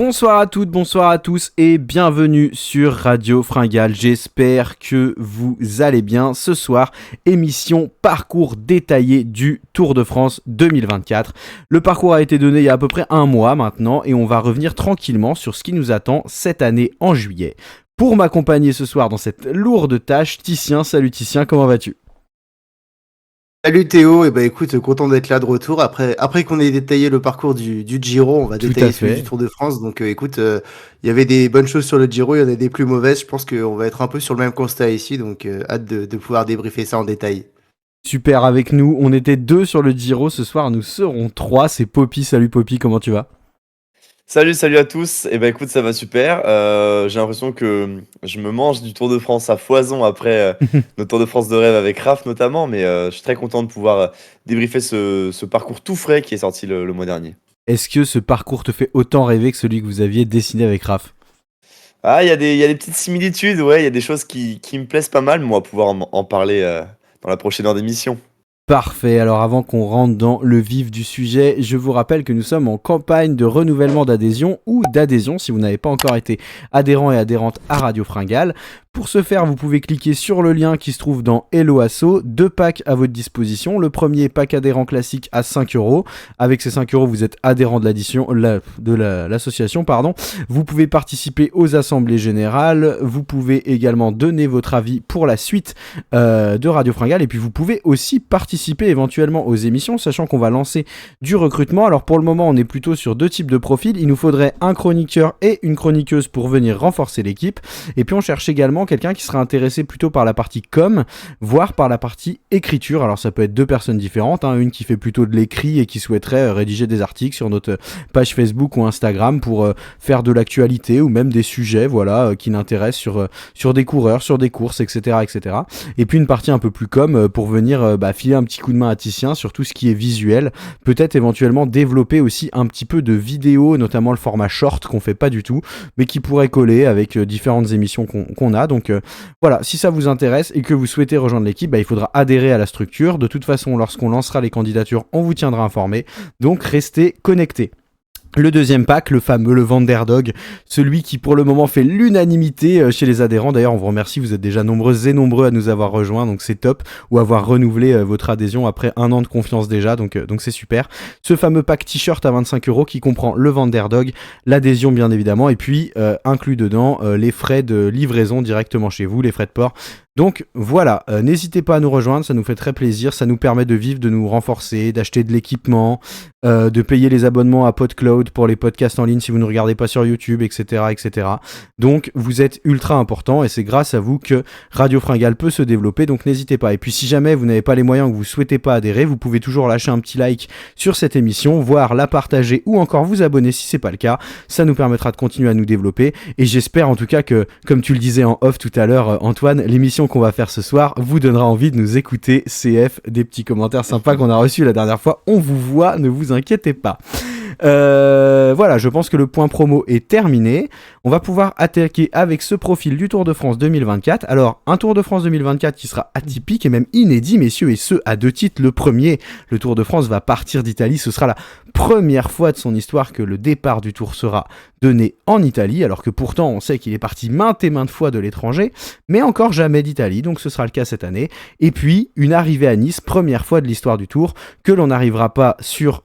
Bonsoir à toutes, bonsoir à tous et bienvenue sur Radio Fringale. J'espère que vous allez bien. Ce soir, émission parcours détaillé du Tour de France 2024. Le parcours a été donné il y a à peu près un mois maintenant et on va revenir tranquillement sur ce qui nous attend cette année en juillet. Pour m'accompagner ce soir dans cette lourde tâche, Titien. Salut Titien, comment vas-tu ? Salut Théo, et écoute, content d'être là de retour. Après qu'on ait détaillé le parcours du Giro, on va détailler celui du Tour de France. Donc écoute, il y avait des bonnes choses sur le Giro, il y en a des plus mauvaises. Je pense qu'on va être un peu sur le même constat ici, donc hâte de pouvoir débriefer ça en détail. Super, avec nous, on était 2 sur le Giro, ce soir nous serons 3. C'est Poppy. Salut Poppy, comment tu vas ? Salut à tous. Écoute, ça va super. J'ai l'impression que je me mange du Tour de France à foison après notre Tour de France de rêve avec Raph notamment, mais je suis très content de pouvoir débriefer ce parcours tout frais qui est sorti le mois dernier. Est-ce que ce parcours te fait autant rêver que celui que vous aviez dessiné avec Raph ? Ah, il y a des petites similitudes, ouais, il y a des choses qui me plaisent pas mal, mais on va pouvoir en parler dans la prochaine heure d'émission. Parfait, alors avant qu'on rentre dans le vif du sujet, je vous rappelle que nous sommes en campagne de renouvellement d'adhésion ou d'adhésion si vous n'avez pas encore été adhérent et adhérente à Radio Fringale. Pour ce faire, vous pouvez cliquer sur le lien qui se trouve dans Hello Asso, 2 packs à votre disposition. Le premier pack adhérent classique à 5€. Avec ces 5€, vous êtes adhérent de l'association. Vous pouvez participer aux assemblées générales. Vous pouvez également donner votre avis pour la suite de Radio Fringale. Et puis vous pouvez aussi participer éventuellement aux émissions, sachant qu'on va lancer du recrutement. Alors pour le moment, on est plutôt sur 2 types de profils. Il nous faudrait un chroniqueur et une chroniqueuse pour venir renforcer l'équipe. Et puis on cherche également quelqu'un qui sera intéressé plutôt par la partie com, voire par la partie écriture. Alors ça peut être 2 personnes différentes, une qui fait plutôt de l'écrit et qui souhaiterait rédiger des articles sur notre page Facebook ou Instagram pour faire de l'actualité ou même des sujets qui l'intéressent sur des coureurs, sur des courses, etc. Et puis une partie un peu plus com pour venir filer un petit coup de main à Titien sur tout ce qui est visuel, peut-être éventuellement développer aussi un petit peu de vidéo, notamment le format short qu'on fait pas du tout, mais qui pourrait coller avec différentes émissions qu'on a. Donc voilà, si ça vous intéresse et que vous souhaitez rejoindre l'équipe, il faudra adhérer à la structure. De toute façon, lorsqu'on lancera les candidatures, on vous tiendra informé. Donc restez connectés. Le deuxième pack, le fameux, le Vanderdog, celui qui pour le moment fait l'unanimité chez les adhérents. D'ailleurs, on vous remercie, vous êtes déjà nombreuses et nombreux à nous avoir rejoints, donc c'est top, ou avoir renouvelé votre adhésion après 1 an de confiance déjà, donc c'est super. Ce fameux pack t-shirt à 25€ qui comprend le Vanderdog, l'adhésion bien évidemment, et puis inclus dedans les frais de livraison directement chez vous, les frais de port. Donc voilà, n'hésitez pas à nous rejoindre, ça nous fait très plaisir, ça nous permet de vivre, de nous renforcer, d'acheter de l'équipement, de payer les abonnements à PodCloud pour les podcasts en ligne si vous ne regardez pas sur YouTube, etc. Donc vous êtes ultra important et c'est grâce à vous que Radio Fringale peut se développer, donc n'hésitez pas. Et puis si jamais vous n'avez pas les moyens ou que vous souhaitez pas adhérer, vous pouvez toujours lâcher un petit like sur cette émission, voire la partager ou encore vous abonner si c'est pas le cas. Ça nous permettra de continuer à nous développer et j'espère en tout cas que, comme tu le disais en off tout à l'heure Antoine, l'émission qu'on va faire ce soir vous donnera envie de nous écouter. CF, des petits commentaires sympas qu'on a reçus la dernière fois, on vous voit, ne vous inquiétez pas. Voilà, je pense que le point promo est terminé. On va pouvoir attaquer avec ce profil du Tour de France 2024. Alors, un Tour de France 2024 qui sera atypique et même inédit, messieurs, et ce, à 2 titres. Le premier, le Tour de France va partir d'Italie. Ce sera la première fois de son histoire que le départ du Tour sera donné en Italie, alors que pourtant, on sait qu'il est parti maintes et maintes fois de l'étranger, mais encore jamais d'Italie, donc ce sera le cas cette année. Et puis, une arrivée à Nice, première fois de l'histoire du Tour, que l'on n'arrivera pas sur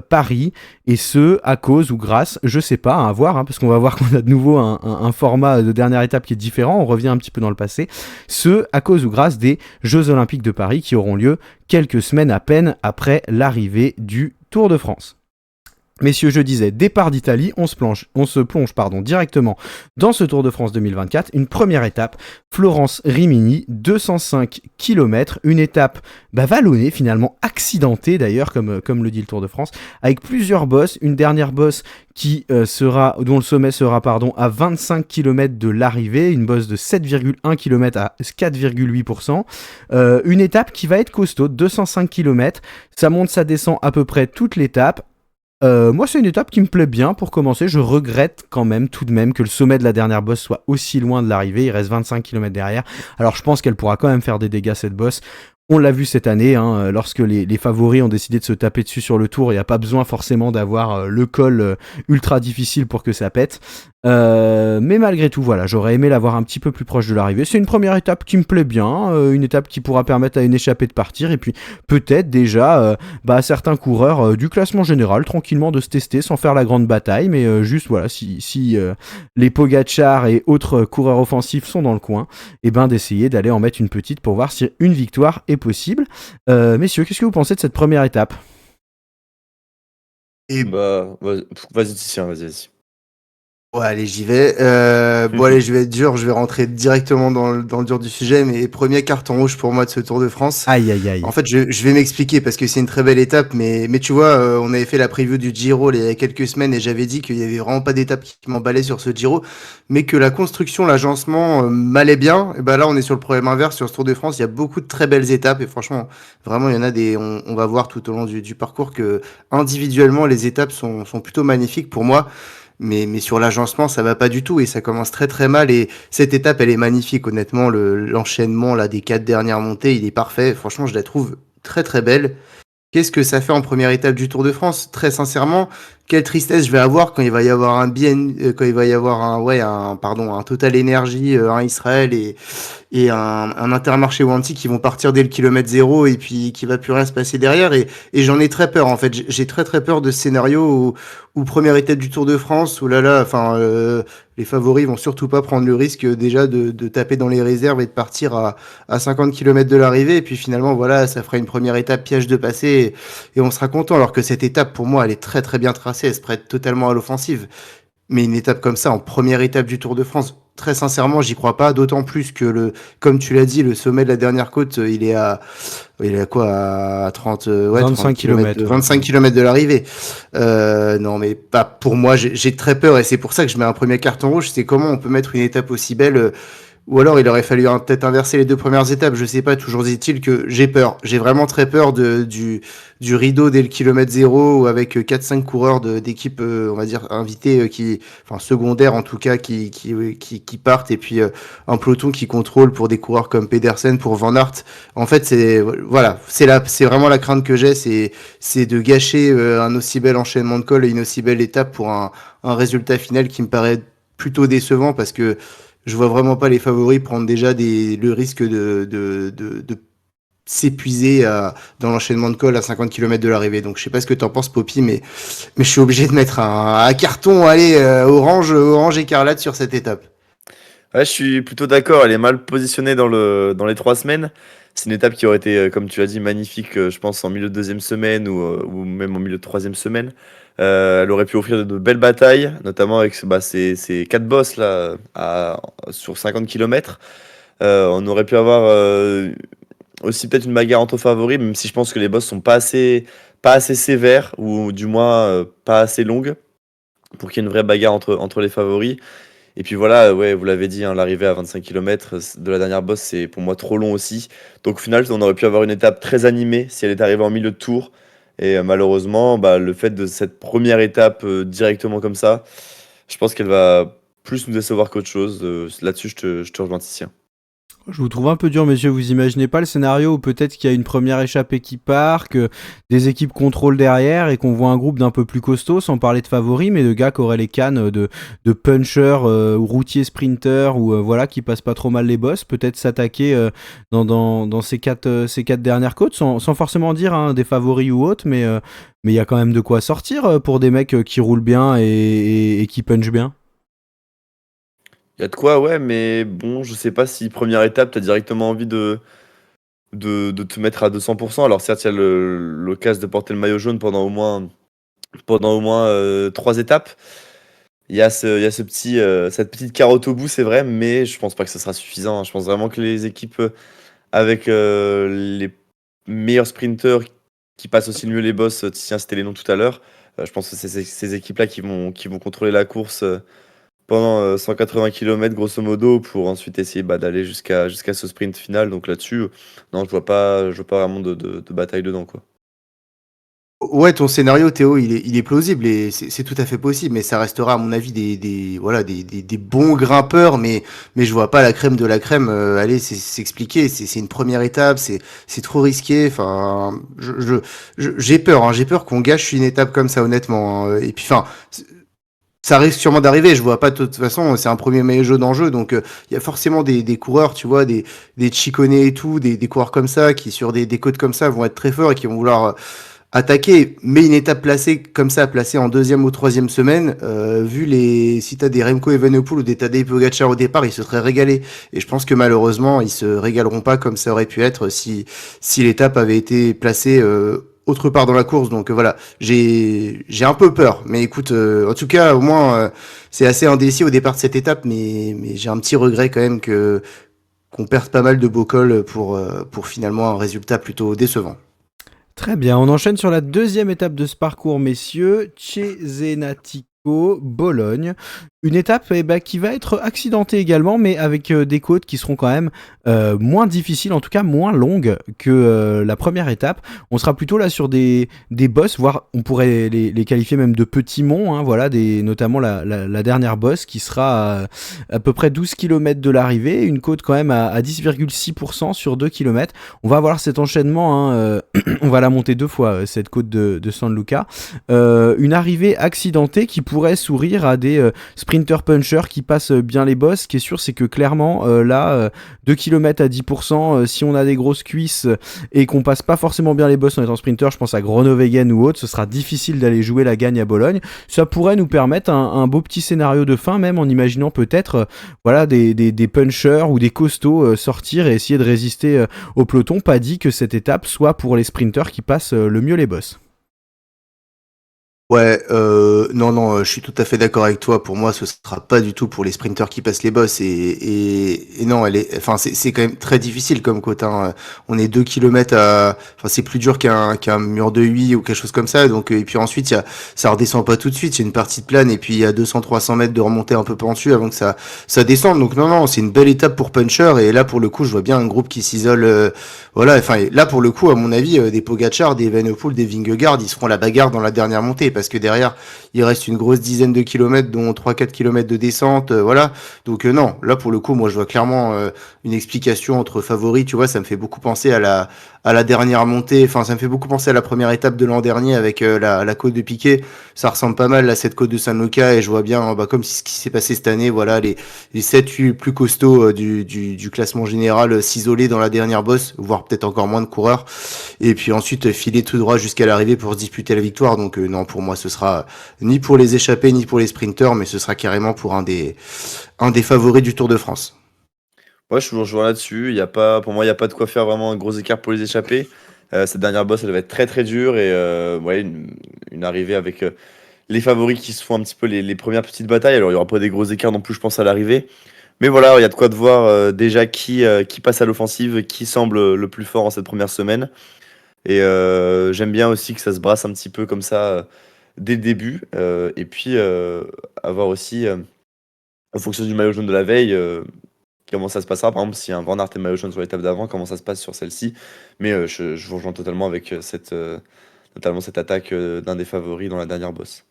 Paris, et ce à cause ou grâce, je sais pas, à voir, parce qu'on va voir qu'on a de nouveau un format de dernière étape qui est différent, on revient un petit peu dans le passé, ce à cause ou grâce des Jeux Olympiques de Paris qui auront lieu quelques semaines à peine après l'arrivée du Tour de France. Messieurs, je disais, départ d'Italie, on se plonge directement dans ce Tour de France 2024. Une première étape, Florence-Rimini, 205 km, une étape vallonnée, finalement accidentée d'ailleurs, comme le dit le Tour de France, avec plusieurs bosses, une dernière bosse dont le sommet sera à 25 km de l'arrivée, une bosse de 7,1 km à 4,8%, une étape qui va être costaud, 205 km, ça monte, ça descend à peu près toute l'étape. Moi, c'est une étape qui me plaît bien pour commencer. Je regrette quand même tout de même que le sommet de la dernière bosse soit aussi loin de l'arrivée. Il reste 25 km derrière. Alors, je pense qu'elle pourra quand même faire des dégâts, cette bosse. On l'a vu cette année, hein, lorsque les favoris ont décidé de se taper dessus sur le tour, il n'y a pas besoin forcément d'avoir le col ultra difficile pour que ça pète. Mais malgré tout, voilà, j'aurais aimé l'avoir un petit peu plus proche de l'arrivée. C'est une première étape qui me plaît bien, une étape qui pourra permettre à une échappée de partir, et puis peut-être déjà à certains coureurs du classement général, tranquillement de se tester sans faire la grande bataille, mais juste voilà, si les Pogacar et autres coureurs offensifs sont dans le coin, et ben d'essayer d'aller en mettre une petite pour voir si une victoire est possible. Messieurs, qu'est-ce que vous pensez de cette première étape ? Et Bah, vas-y, Titien, vas-y. ouais, allez, j'y vais. Bon, allez, je vais être dur, je vais rentrer directement dans le dur du sujet, mais premier carton rouge pour moi de ce Tour de France. Aïe, aïe, aïe. En fait, je vais m'expliquer parce que c'est une très belle étape, mais tu vois, on avait fait la preview du Giro il y a quelques semaines et j'avais dit qu'il y avait vraiment pas d'étape qui m'emballait sur ce Giro, mais que la construction, l'agencement m'allait bien. Et ben là, on est sur le problème inverse sur ce Tour de France. Il y a beaucoup de très belles étapes et franchement, vraiment, il y en a des. On va voir tout au long du parcours que individuellement, les étapes sont plutôt magnifiques pour moi. Mais sur l'agencement, ça va pas du tout et ça commence très très mal. Et cette étape, elle est magnifique, honnêtement. L'enchaînement là des 4 dernières montées, il est parfait. Franchement, je la trouve très très belle. Qu'est-ce que ça fait en première étape du Tour de France? Très sincèrement, quelle tristesse je vais avoir quand il va y avoir quand il va y avoir un Total Energy, un Israël et un Intermarché Wanty qui vont partir dès le kilomètre zéro et puis qui va plus rien se passer derrière et j'en ai très peur en fait. J'ai très très peur de ce scénario où première étape du Tour de France où les favoris vont surtout pas prendre le risque déjà de taper dans les réserves et de partir à 50 km de l'arrivée et puis finalement voilà ça fera une première étape piège de passé et on sera content alors que cette étape pour moi elle est très très bien tracée, elle se prête totalement à l'offensive. Mais une étape comme ça, en première étape du Tour de France, très sincèrement, j'y crois pas. D'autant plus que comme tu l'as dit, le sommet de la dernière côte, il est à quoi, à 30, 25 30 km, km. 25 km de l'arrivée. Non, mais pas pour moi. J'ai très peur et c'est pour ça que je mets un premier carton rouge. C'est comment on peut mettre une étape aussi belle. Ou alors il aurait fallu peut-être inverser les deux premières étapes, je sais pas, toujours est-il que j'ai peur. J'ai vraiment très peur du rideau dès le kilomètre zéro avec 4-5 coureurs d'équipes, on va dire, invités, enfin secondaires en tout cas, qui partent et puis un peloton qui contrôle pour des coureurs comme Pedersen, pour Van Aert. En fait, c'est vraiment la crainte que j'ai, c'est de gâcher un aussi bel enchaînement de col et une aussi belle étape pour un résultat final qui me paraît plutôt décevant parce que je vois vraiment pas les favoris prendre déjà le risque de s'épuiser dans l'enchaînement de col à 50 km de l'arrivée. Donc je sais pas ce que t'en penses, Poppy, mais je suis obligé de mettre un carton, allez, orange écarlate sur cette étape. Ouais, je suis plutôt d'accord. Elle est mal positionnée dans les 3 semaines. C'est une étape qui aurait été, comme tu as dit, magnifique, je pense, en milieu de deuxième semaine ou même en milieu de troisième semaine. Elle aurait pu offrir de belles batailles, notamment avec ces 4 bosses là, sur 50 km. On aurait pu avoir aussi peut-être une bagarre entre favoris, même si je pense que les bosses sont pas assez sévères, ou du moins pas assez longues, pour qu'il y ait une vraie bagarre entre les favoris. Et puis voilà, ouais, vous l'avez dit, hein, l'arrivée à 25 km de la dernière bosse, c'est pour moi trop long aussi. Donc au final, on aurait pu avoir une étape très animée si elle est arrivée en milieu de tour. Et malheureusement, le fait de cette première étape directement comme ça, je pense qu'elle va plus nous décevoir qu'autre chose. Là-dessus, je te rejoins, Titien. Je vous trouve un peu dur, messieurs. Vous imaginez pas le scénario où peut-être qu'il y a une première échappée qui part, que des équipes contrôlent derrière et qu'on voit un groupe d'un peu plus costaud, sans parler de favoris, mais de gars qui auraient les cannes de punchers, ou routiers sprinters, ou voilà, qui passent pas trop mal les bosses, peut-être s'attaquer dans ces quatre dernières côtes, sans forcément dire des favoris ou autres, mais il y a quand même de quoi sortir pour des mecs qui roulent bien et qui punchent bien. Il y a de quoi, ouais, mais bon, je sais pas si première étape, tu as directement envie de te mettre à 200%. Alors certes, il y a l'occasion de porter le maillot jaune pendant au moins 3 étapes. Cette petite carotte au bout, c'est vrai, mais je pense pas que ça sera suffisant, hein. Je pense vraiment que les équipes avec les meilleurs sprinteurs qui passent aussi le mieux les bosses, tiens, c'était les noms tout à l'heure. Je pense que c'est ces équipes-là qui vont contrôler la course pendant 180 km grosso modo pour ensuite essayer d'aller jusqu'à ce sprint final. Donc là-dessus, non, je vois pas vraiment de bataille dedans, quoi. Ouais, ton scénario, Théo, il est plausible et c'est tout à fait possible, mais ça restera, à mon avis, voilà, des bons grimpeurs, mais je vois pas la crème de la crème aller s'expliquer. C'est une première étape, c'est trop risqué. Enfin, j'ai peur, hein, j'ai peur qu'on gâche une étape comme ça, honnêtement, hein. Et puis, enfin, ça risque sûrement d'arriver. Je vois pas de toute façon, c'est un premier maillot jaune en jeu, donc il y a forcément des coureurs, tu vois, des Chicone et tout, des coureurs comme ça qui sur des côtes comme ça vont être très forts et qui vont vouloir attaquer, mais une étape placée comme ça, placée en deuxième ou troisième semaine, vu si t'as des Remco Evenepoel ou des Tadej Pogacar au départ, ils se seraient régalés. Et je pense que malheureusement, ils se régaleront pas comme ça aurait pu être si l'étape avait été placée autre part dans la course. Donc voilà, j'ai un peu peur. Mais écoute, en tout cas, au moins, c'est assez indécis au départ de cette étape, mais j'ai un petit regret quand même qu'on perde pas mal de beaux cols pour finalement un résultat plutôt décevant. Très bien, on enchaîne sur la deuxième étape de ce parcours, messieurs, Cesenatico, Bologne. Une étape qui va être accidentée également, mais avec des côtes qui seront quand même moins difficiles, en tout cas moins longues que la première étape. On sera plutôt là sur des bosses, voire on pourrait les qualifier même de petits monts, hein, voilà, notamment la dernière bosse qui sera à peu près 12 km de l'arrivée, une côte quand même à 10,6% sur 2 km. On va avoir cet enchaînement, hein, on va la monter deux fois, cette côte de San Luca. Une arrivée accidentée qui pourrait sourire à des sprinter puncher qui passe bien les bosses. Ce qui est sûr, c'est que clairement, 2 km à 10%, si on a des grosses cuisses et qu'on passe pas forcément bien les bosses en étant sprinter, je pense à Groenewegen ou autre, ce sera difficile d'aller jouer la gagne à Bologne. Ça pourrait nous permettre un beau petit scénario de fin, même en imaginant peut-être voilà, des punchers ou des costauds sortir et essayer de résister au peloton. Pas dit que cette étape soit pour les sprinters qui passent le mieux les bosses. Ouais, non, je suis tout à fait d'accord avec toi. Pour moi, ce sera pas du tout pour les sprinters qui passent les bosses et non, enfin, c'est quand même très difficile comme côte, hein. On est 2 kilomètres enfin, c'est plus dur qu'un mur de 8 ou quelque chose comme ça. Donc, et puis ensuite, ça redescend pas tout de suite. Il y a une partie de plane et puis il y a 200-300 mètres de remontée un peu pentue avant que ça descende. Donc, non, c'est une belle étape pour puncher. Et là, pour le coup, je vois bien un groupe qui s'isole, voilà. Enfin, là, pour le coup, à mon avis, des Pogacar, des Evenepoel, des Vingegaard, ils seront la bagarre dans la dernière montée parce que derrière, il reste une grosse dizaine de kilomètres, dont 3-4 kilomètres de descente, voilà. Donc non, là pour le coup, moi je vois clairement une explication entre favoris, tu vois, ça me fait beaucoup penser à la dernière montée, enfin ça me fait beaucoup penser à la première étape de l'an dernier avec la côte de Piquet, ça ressemble pas mal à cette côte de San Luca et je vois bien, comme ce qui s'est passé cette année, voilà, les 7-8 plus costauds du classement général s'isoler dans la dernière bosse, voire peut-être encore moins de coureurs, et puis ensuite filer tout droit jusqu'à l'arrivée pour se disputer la victoire. Donc non, pour moi ce sera ni pour les échappés ni pour les sprinters, mais ce sera carrément pour un des favoris du Tour de France. Ouais, je suis rejoint là-dessus. Pour moi, il n'y a pas de quoi faire vraiment un gros écart pour les échapper. Cette dernière bosse, elle va être très très dure et ouais, une arrivée avec les favoris qui se font un petit peu les premières petites batailles. Alors, il n'y aura pas des gros écarts non plus, je pense, à l'arrivée. Mais voilà, il y a de quoi de voir déjà qui passe à l'offensive, qui semble le plus fort en cette première semaine. Et j'aime bien aussi que ça se brasse un petit peu comme ça dès le début. Et puis, avoir aussi, en fonction du maillot jaune de la veille, comment ça se passera. Par exemple, si un Van Aert est maillot jaune sur l'étape d'avant, comment ça se passe sur celle-ci. Mais je vous rejoins totalement avec notamment cette attaque d'un des favoris dans la dernière bosse.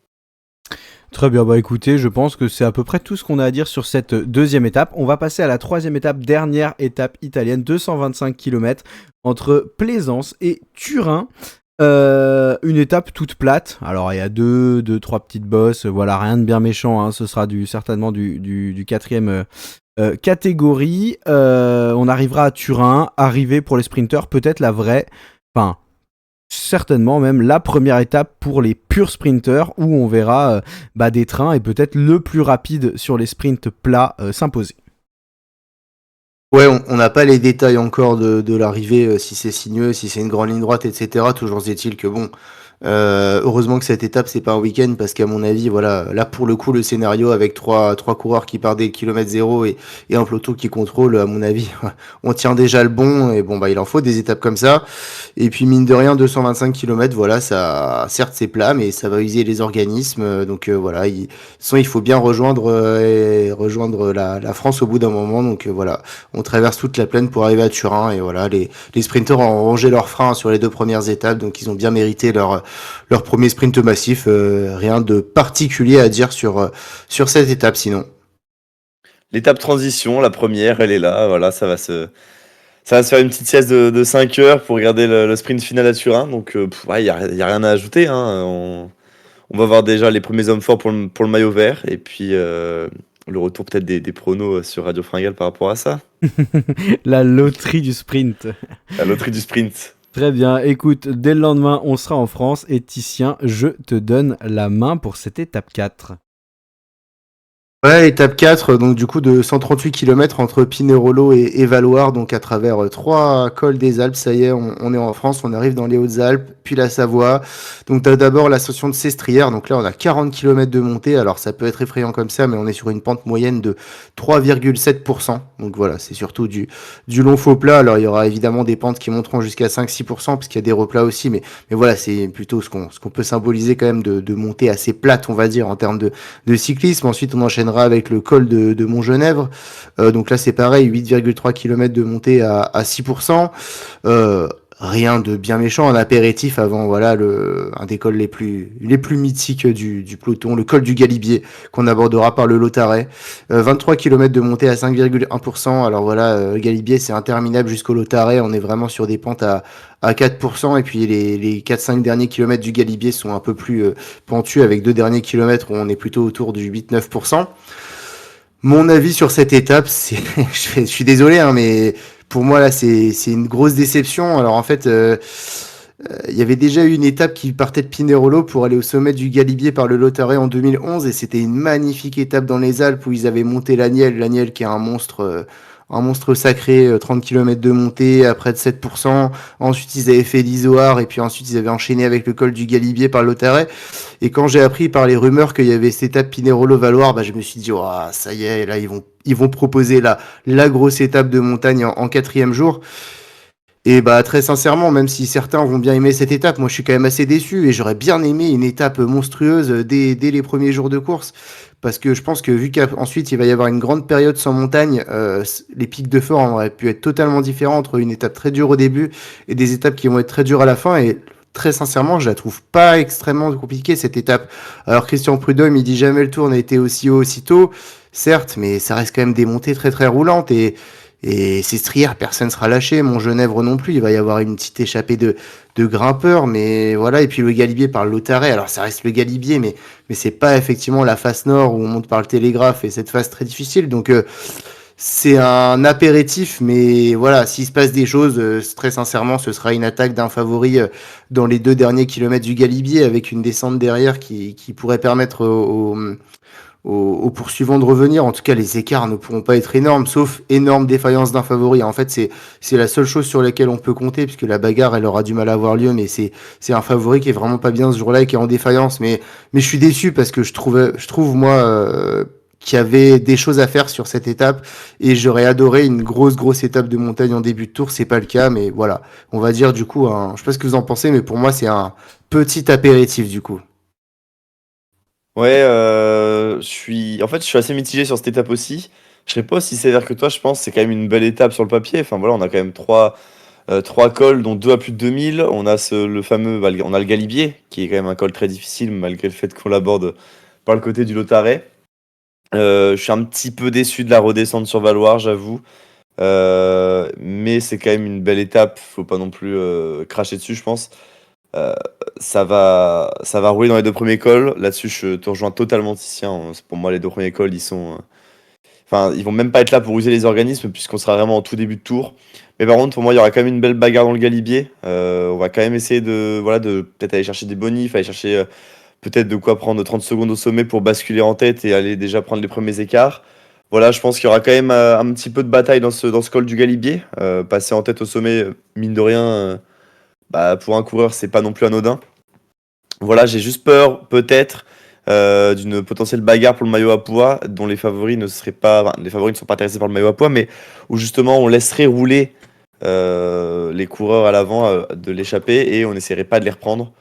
Très bien, bah écoutez, je pense que c'est à peu près tout ce qu'on a à dire sur cette deuxième étape. On va passer à la troisième étape, dernière étape italienne, 225 km entre Plaisance et Turin. Une étape toute plate. Alors il y a deux, trois petites bosses, voilà, rien de bien méchant, hein. Ce sera certainement du quatrième catégorie. On arrivera à Turin, arrivée pour les sprinters, peut-être la vraie, enfin certainement même la première étape pour les purs sprinters où on verra des trains et peut-être le plus rapide sur les sprints plats s'imposer. Ouais, on n'a pas les détails encore de l'arrivée, si c'est sinueux, si c'est une grande ligne droite, etc. Toujours est-il que bon, heureusement que cette étape c'est pas un week-end parce qu'à mon avis, voilà, là pour le coup le scénario avec trois coureurs qui partent des kilomètres zéro et un peloton qui contrôle, à mon avis, on tient déjà le bon et bon bah il en faut des étapes comme ça. Et puis mine de rien, 225 kilomètres, voilà, ça certes c'est plat, mais ça va user les organismes, donc voilà, de toute façon, il faut bien rejoindre la France au bout d'un moment, donc voilà. On traverse toute la plaine pour arriver à Turin et voilà, les sprinters ont rangé leurs freins sur les deux premières étapes, donc ils ont bien mérité leur premier sprint massif. Rien de particulier à dire sur cette étape sinon. L'étape transition, la première, elle est là. Voilà, ça va se faire une petite sieste de 5 heures pour regarder le sprint final à Turin. Donc, il y a rien à ajouter, hein. On va voir déjà les premiers hommes forts pour le maillot vert. Et puis, le retour peut-être des pronos sur Radio Fringale par rapport à ça. La loterie du sprint. La loterie du sprint. Très bien, écoute, dès le lendemain, on sera en France et Titien, je te donne la main pour cette étape 4. Ouais, étape 4, donc du coup de 138 km entre Pinerolo et Valloire, donc à travers 3 cols des Alpes, ça y est, on est en France, on arrive dans les Hautes-Alpes, puis la Savoie. Donc tu as d'abord l'ascension de Sestrières, donc là on a 40 km de montée, alors ça peut être effrayant comme ça, mais on est sur une pente moyenne de 3,7%. Donc voilà, c'est surtout du long faux plat, alors il y aura évidemment des pentes qui monteront jusqu'à 5-6%, puisqu'il y a des replats aussi, mais voilà, c'est plutôt ce qu'on peut symboliser quand même de montée assez plate, on va dire, en termes de cyclisme. Ensuite on enchaînera avec le col de Montgenèvre. Donc là, c'est pareil, 8,3 km de montée à 6%. Rien de bien méchant, un apéritif avant voilà un des cols les plus mythiques du peloton, le col du Galibier qu'on abordera par le Lautaret. 23 km de montée à 5,1%. Alors voilà, Galibier c'est interminable jusqu'au Lautaret, on est vraiment sur des pentes à 4%, et puis les 4-5 derniers kilomètres du Galibier sont un peu plus pentus, avec 2 derniers kilomètres où on est plutôt autour du 8-9%. Mon avis sur cette étape, c'est, je suis désolé, hein, mais pour moi là, c'est une grosse déception. Alors en fait, il y avait déjà eu une étape qui partait de Pinerolo pour aller au sommet du Galibier par le Lautaret en 2011, et c'était une magnifique étape dans les Alpes où ils avaient monté l'Agnelle qui est un monstre sacré, 30 km de montée à près de 7%. Ensuite, ils avaient fait l'Izoard, et puis ensuite, ils avaient enchaîné avec le col du Galibier par le Lautaret. Et quand j'ai appris par les rumeurs qu'il y avait cette étape Pinerolo-Valloire, bah, je me suis dit, oh, ça y est, là, ils vont proposer la grosse étape de montagne en 4e jour. Et bah très sincèrement, même si certains vont bien aimer cette étape, moi je suis quand même assez déçu, et j'aurais bien aimé une étape monstrueuse dès les premiers jours de course, parce que je pense que vu qu'ensuite il va y avoir une grande période sans montagne, les pics de forme auraient pu être totalement différents entre une étape très dure au début et des étapes qui vont être très dures à la fin. Et très sincèrement, je la trouve pas extrêmement compliquée cette étape. Alors Christian Prudhomme, il dit jamais le tour n'a été aussi haut aussitôt, certes, mais ça reste quand même des montées très très roulantes, et Sestrières, personne ne sera lâché, Montgenèvre non plus, il va y avoir une petite échappée de grimpeurs, mais voilà. Et puis le Galibier par le Lautaret, alors ça reste le Galibier, mais c'est pas effectivement la face nord où on monte par le Télégraphe, et cette face très difficile, donc c'est un apéritif, mais voilà, s'il se passe des choses, très sincèrement, ce sera une attaque d'un favori dans les 2 derniers kilomètres du Galibier, avec une descente derrière qui pourrait permettre aux poursuivants de revenir. En tout cas, les écarts ne pourront pas être énormes, sauf énorme défaillance d'un favori. En fait, c'est la seule chose sur laquelle on peut compter, puisque la bagarre, elle aura du mal à avoir lieu, mais c'est un favori qui est vraiment pas bien ce jour-là et qui est en défaillance. Mais je suis déçu, parce que je trouve moi qu'il y avait des choses à faire sur cette étape, et j'aurais adoré une grosse étape de montagne en début de tour. C'est pas le cas, mais voilà. On va dire du coup, je sais pas ce que vous en pensez, mais pour moi, c'est un petit apéritif du coup. Ouais, en fait, je suis assez mitigé sur cette étape aussi. Je serais pas aussi sévère que toi, je pense. C'est quand même une belle étape sur le papier. Enfin voilà, on a quand même trois cols, dont deux à plus de 2000. On a le fameux, on a le Galibier, qui est quand même un col très difficile, malgré le fait qu'on l'aborde par le côté du Lautaret. Je suis un petit peu déçu de la redescente sur Valloire, j'avoue. Mais c'est quand même une belle étape. Faut pas non plus cracher dessus, je pense. Euh, ça va rouler dans les 2 premiers cols. Là-dessus, je te rejoins totalement, Titien. Pour moi, les 2 premiers cols, enfin, ils vont même pas être là pour user les organismes, puisqu'on sera vraiment en tout début de tour. Mais par contre, pour moi, il y aura quand même une belle bagarre dans le Galibier. On va quand même essayer de peut-être aller chercher des bonifs, aller chercher peut-être de quoi prendre 30 secondes au sommet pour basculer en tête et aller déjà prendre les premiers écarts. Voilà, je pense qu'il y aura quand même un petit peu de bataille dans ce col du Galibier. Passer en tête au sommet, mine de rien, pour un coureur, c'est pas non plus anodin. Voilà, j'ai juste peur, peut-être, d'une potentielle bagarre pour le maillot à pois, dont les favoris ne seraient pas, enfin, les favoris ne sont pas intéressés par le maillot à pois, mais où justement on laisserait rouler les coureurs à l'avant de l'échappée, et on n'essaierait pas de les reprendre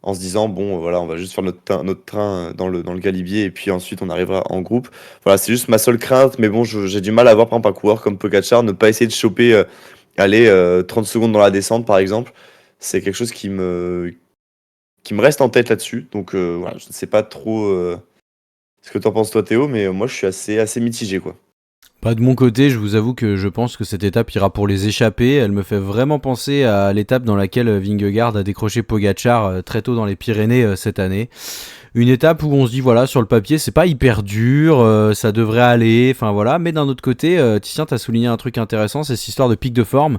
en se disant bon, voilà, on va juste faire notre train dans le Galibier, et puis ensuite on arrivera en groupe. Voilà, c'est juste ma seule crainte, mais bon, j'ai du mal à voir par exemple un coureur comme Pogacar ne pas essayer de choper 30 secondes dans la descente par exemple. C'est quelque chose qui me reste en tête là-dessus. Donc voilà, je ne sais pas trop ce que t'en penses toi Théo, mais moi je suis assez mitigé quoi. Bah, de mon côté, je vous avoue que je pense que cette étape ira pour les échappées. Elle me fait vraiment penser à l'étape dans laquelle Vingegaard a décroché Pogačar très tôt dans les Pyrénées cette année. Une étape où on se dit voilà, sur le papier c'est pas hyper dur, ça devrait aller, enfin voilà, mais d'un autre côté, Titien t'as souligné un truc intéressant, c'est cette histoire de pic de forme.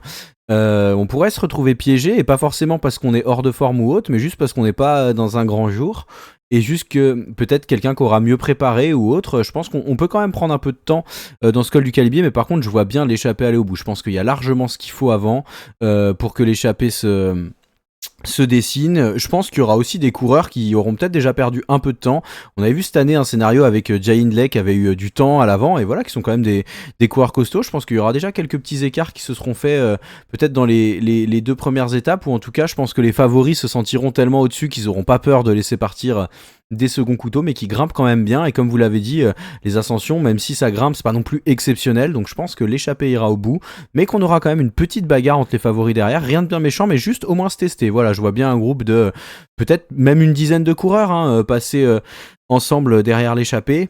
On pourrait se retrouver piégé, et pas forcément parce qu'on est hors de forme ou autre, mais juste parce qu'on n'est pas dans un grand jour, et juste que peut-être quelqu'un qui aura mieux préparé ou autre. Je pense qu'on peut quand même prendre un peu de temps dans ce col du Calibier, mais par contre je vois bien l'échappée aller au bout. Je pense qu'il y a largement ce qu'il faut avant pour que l'échappée se dessine. Je pense qu'il y aura aussi des coureurs qui auront peut-être déjà perdu un peu de temps. On avait vu cette année un scénario avec Jay Hindley qui avait eu du temps à l'avant, et voilà, qui sont quand même des coureurs costauds. Je pense qu'il y aura déjà quelques petits écarts qui se seront faits peut-être dans les 2 premières étapes, ou en tout cas je pense que les favoris se sentiront tellement au-dessus qu'ils n'auront pas peur de laisser partir des seconds couteaux, mais qui grimpent quand même bien. Et comme vous l'avez dit, les ascensions, même si ça grimpe, c'est pas non plus exceptionnel, donc je pense que l'échappée ira au bout, mais qu'on aura quand même une petite bagarre entre les favoris derrière. Rien de bien méchant, mais juste au moins se tester. Voilà, je vois bien un groupe de peut-être même une dizaine de coureurs passer ensemble derrière l'échappée.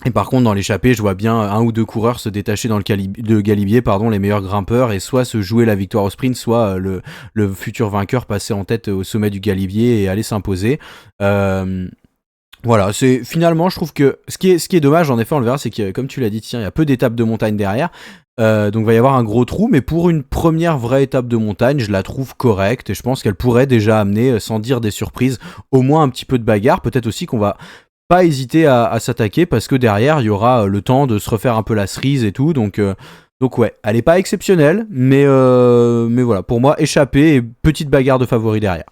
Et par contre, dans l'échappée, je vois bien 1 ou 2 coureurs se détacher dans le Galibier, les meilleurs grimpeurs, et soit se jouer la victoire au sprint, soit le futur vainqueur passer en tête au sommet du Galibier et aller s'imposer. Voilà, c'est finalement, je trouve que ce qui est dommage, en effet, on le verra, c'est que, comme tu l'as dit, il y a peu d'étapes de montagne derrière. Donc il va y avoir un gros trou, mais pour une première vraie étape de montagne, je la trouve correcte, et je pense qu'elle pourrait déjà amener, sans dire des surprises, au moins un petit peu de bagarre. Peut-être aussi qu'on va pas hésiter à s'attaquer, parce que derrière il y aura le temps de se refaire un peu la cerise et tout, donc ouais, elle est pas exceptionnelle, mais voilà, pour moi, échappée et petite bagarre de favoris derrière.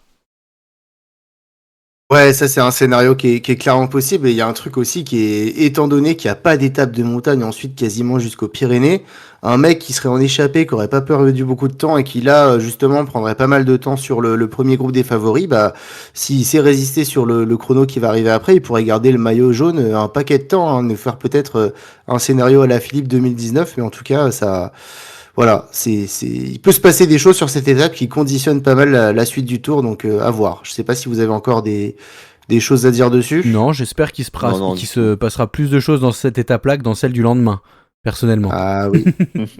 Ouais, ça c'est un scénario qui est clairement possible, et il y a un truc aussi qui est, étant donné qu'il n'y a pas d'étape de montagne ensuite quasiment jusqu'aux Pyrénées, un mec qui serait en échappée, qui aurait pas perdu beaucoup de temps et qui là justement prendrait pas mal de temps sur le premier groupe des favoris, bah s'il sait résister sur le chrono qui va arriver après, il pourrait garder le maillot jaune un paquet de temps, hein, nous faire peut-être un scénario à la Philippe 2019, mais en tout cas ça... Voilà, il peut se passer des choses sur cette étape qui conditionnent pas mal la suite du tour, donc à voir. Je sais pas si vous avez encore des choses à dire dessus. Non, j'espère qu'il se passera plus de choses dans cette étape-là que dans celle du lendemain, personnellement. Ah oui,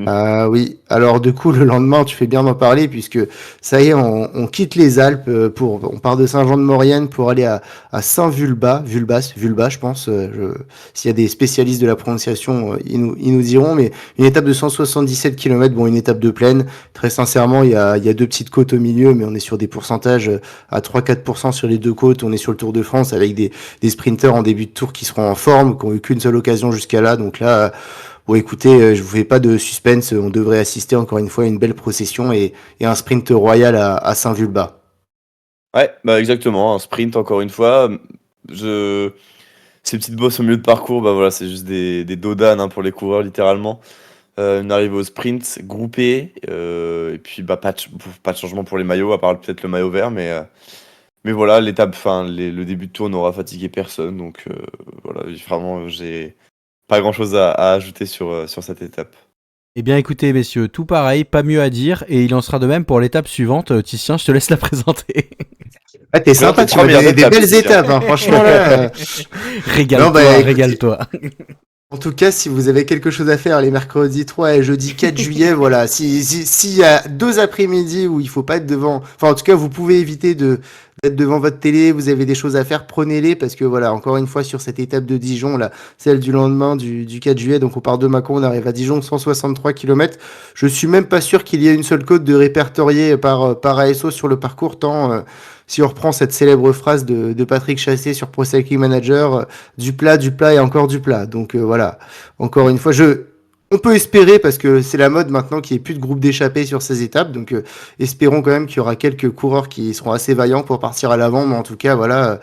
ah oui. Alors du coup, le lendemain, tu fais bien d'en parler, puisque ça y est, on quitte les Alpes on part de Saint-Jean-de-Maurienne pour aller à Saint-Vulbas, Vulbas, je pense. S'il y a des spécialistes de la prononciation, ils nous diront. Mais une étape de 177 km, bon, une étape de plaine. Très sincèrement, il y a 2 petites côtes au milieu, mais on est sur des pourcentages à 3-4% sur les 2 côtes. On est sur le Tour de France avec des sprinteurs en début de tour qui seront en forme, qui ont eu qu'une seule occasion jusqu'à là. Donc là, bon, écoutez, je vous fais pas de suspense, on devrait assister encore une fois à une belle procession et un sprint royal à Saint-Vulbas. Ouais, bah exactement, un sprint encore une fois. Ces petites bosses au milieu de parcours, bah voilà, c'est juste des dos d'âne pour les coureurs littéralement. Une arrivée au sprint groupé, et puis bah pas de changement pour les maillots, à part peut-être le maillot vert, mais voilà, le début de tour n'aura fatigué personne, donc voilà, vraiment j'ai pas grand chose à ajouter sur cette étape. Eh bien écoutez messieurs, tout pareil, pas mieux à dire, et il en sera de même pour l'étape suivante. Titien, je te laisse la présenter. Ah, t'es sympa, tu as des belles étapes, hein, franchement là. Régale-toi. En tout cas, si vous avez quelque chose à faire les mercredis 3 et jeudi 4 juillet, voilà, s'il y a 2 après-midi où il faut pas être devant, enfin en tout cas vous pouvez éviter d'être devant votre télé, vous avez des choses à faire, prenez-les, parce que voilà, encore une fois sur cette étape de Dijon, là, celle du lendemain du 4 juillet, donc on part de Mâcon, on arrive à Dijon, 163 km. Je suis même pas sûr qu'il y ait une seule côte de répertoriée par ASO sur le parcours, tant si on reprend cette célèbre phrase de Patrick Chassé sur Pro Cycling Manager, du plat et encore du plat. Donc voilà, encore une fois, on peut espérer, parce que c'est la mode maintenant, qu'il n'y ait plus de groupe d'échappés sur ces étapes. Donc espérons quand même qu'il y aura quelques coureurs qui seront assez vaillants pour partir à l'avant. Mais en tout cas, voilà,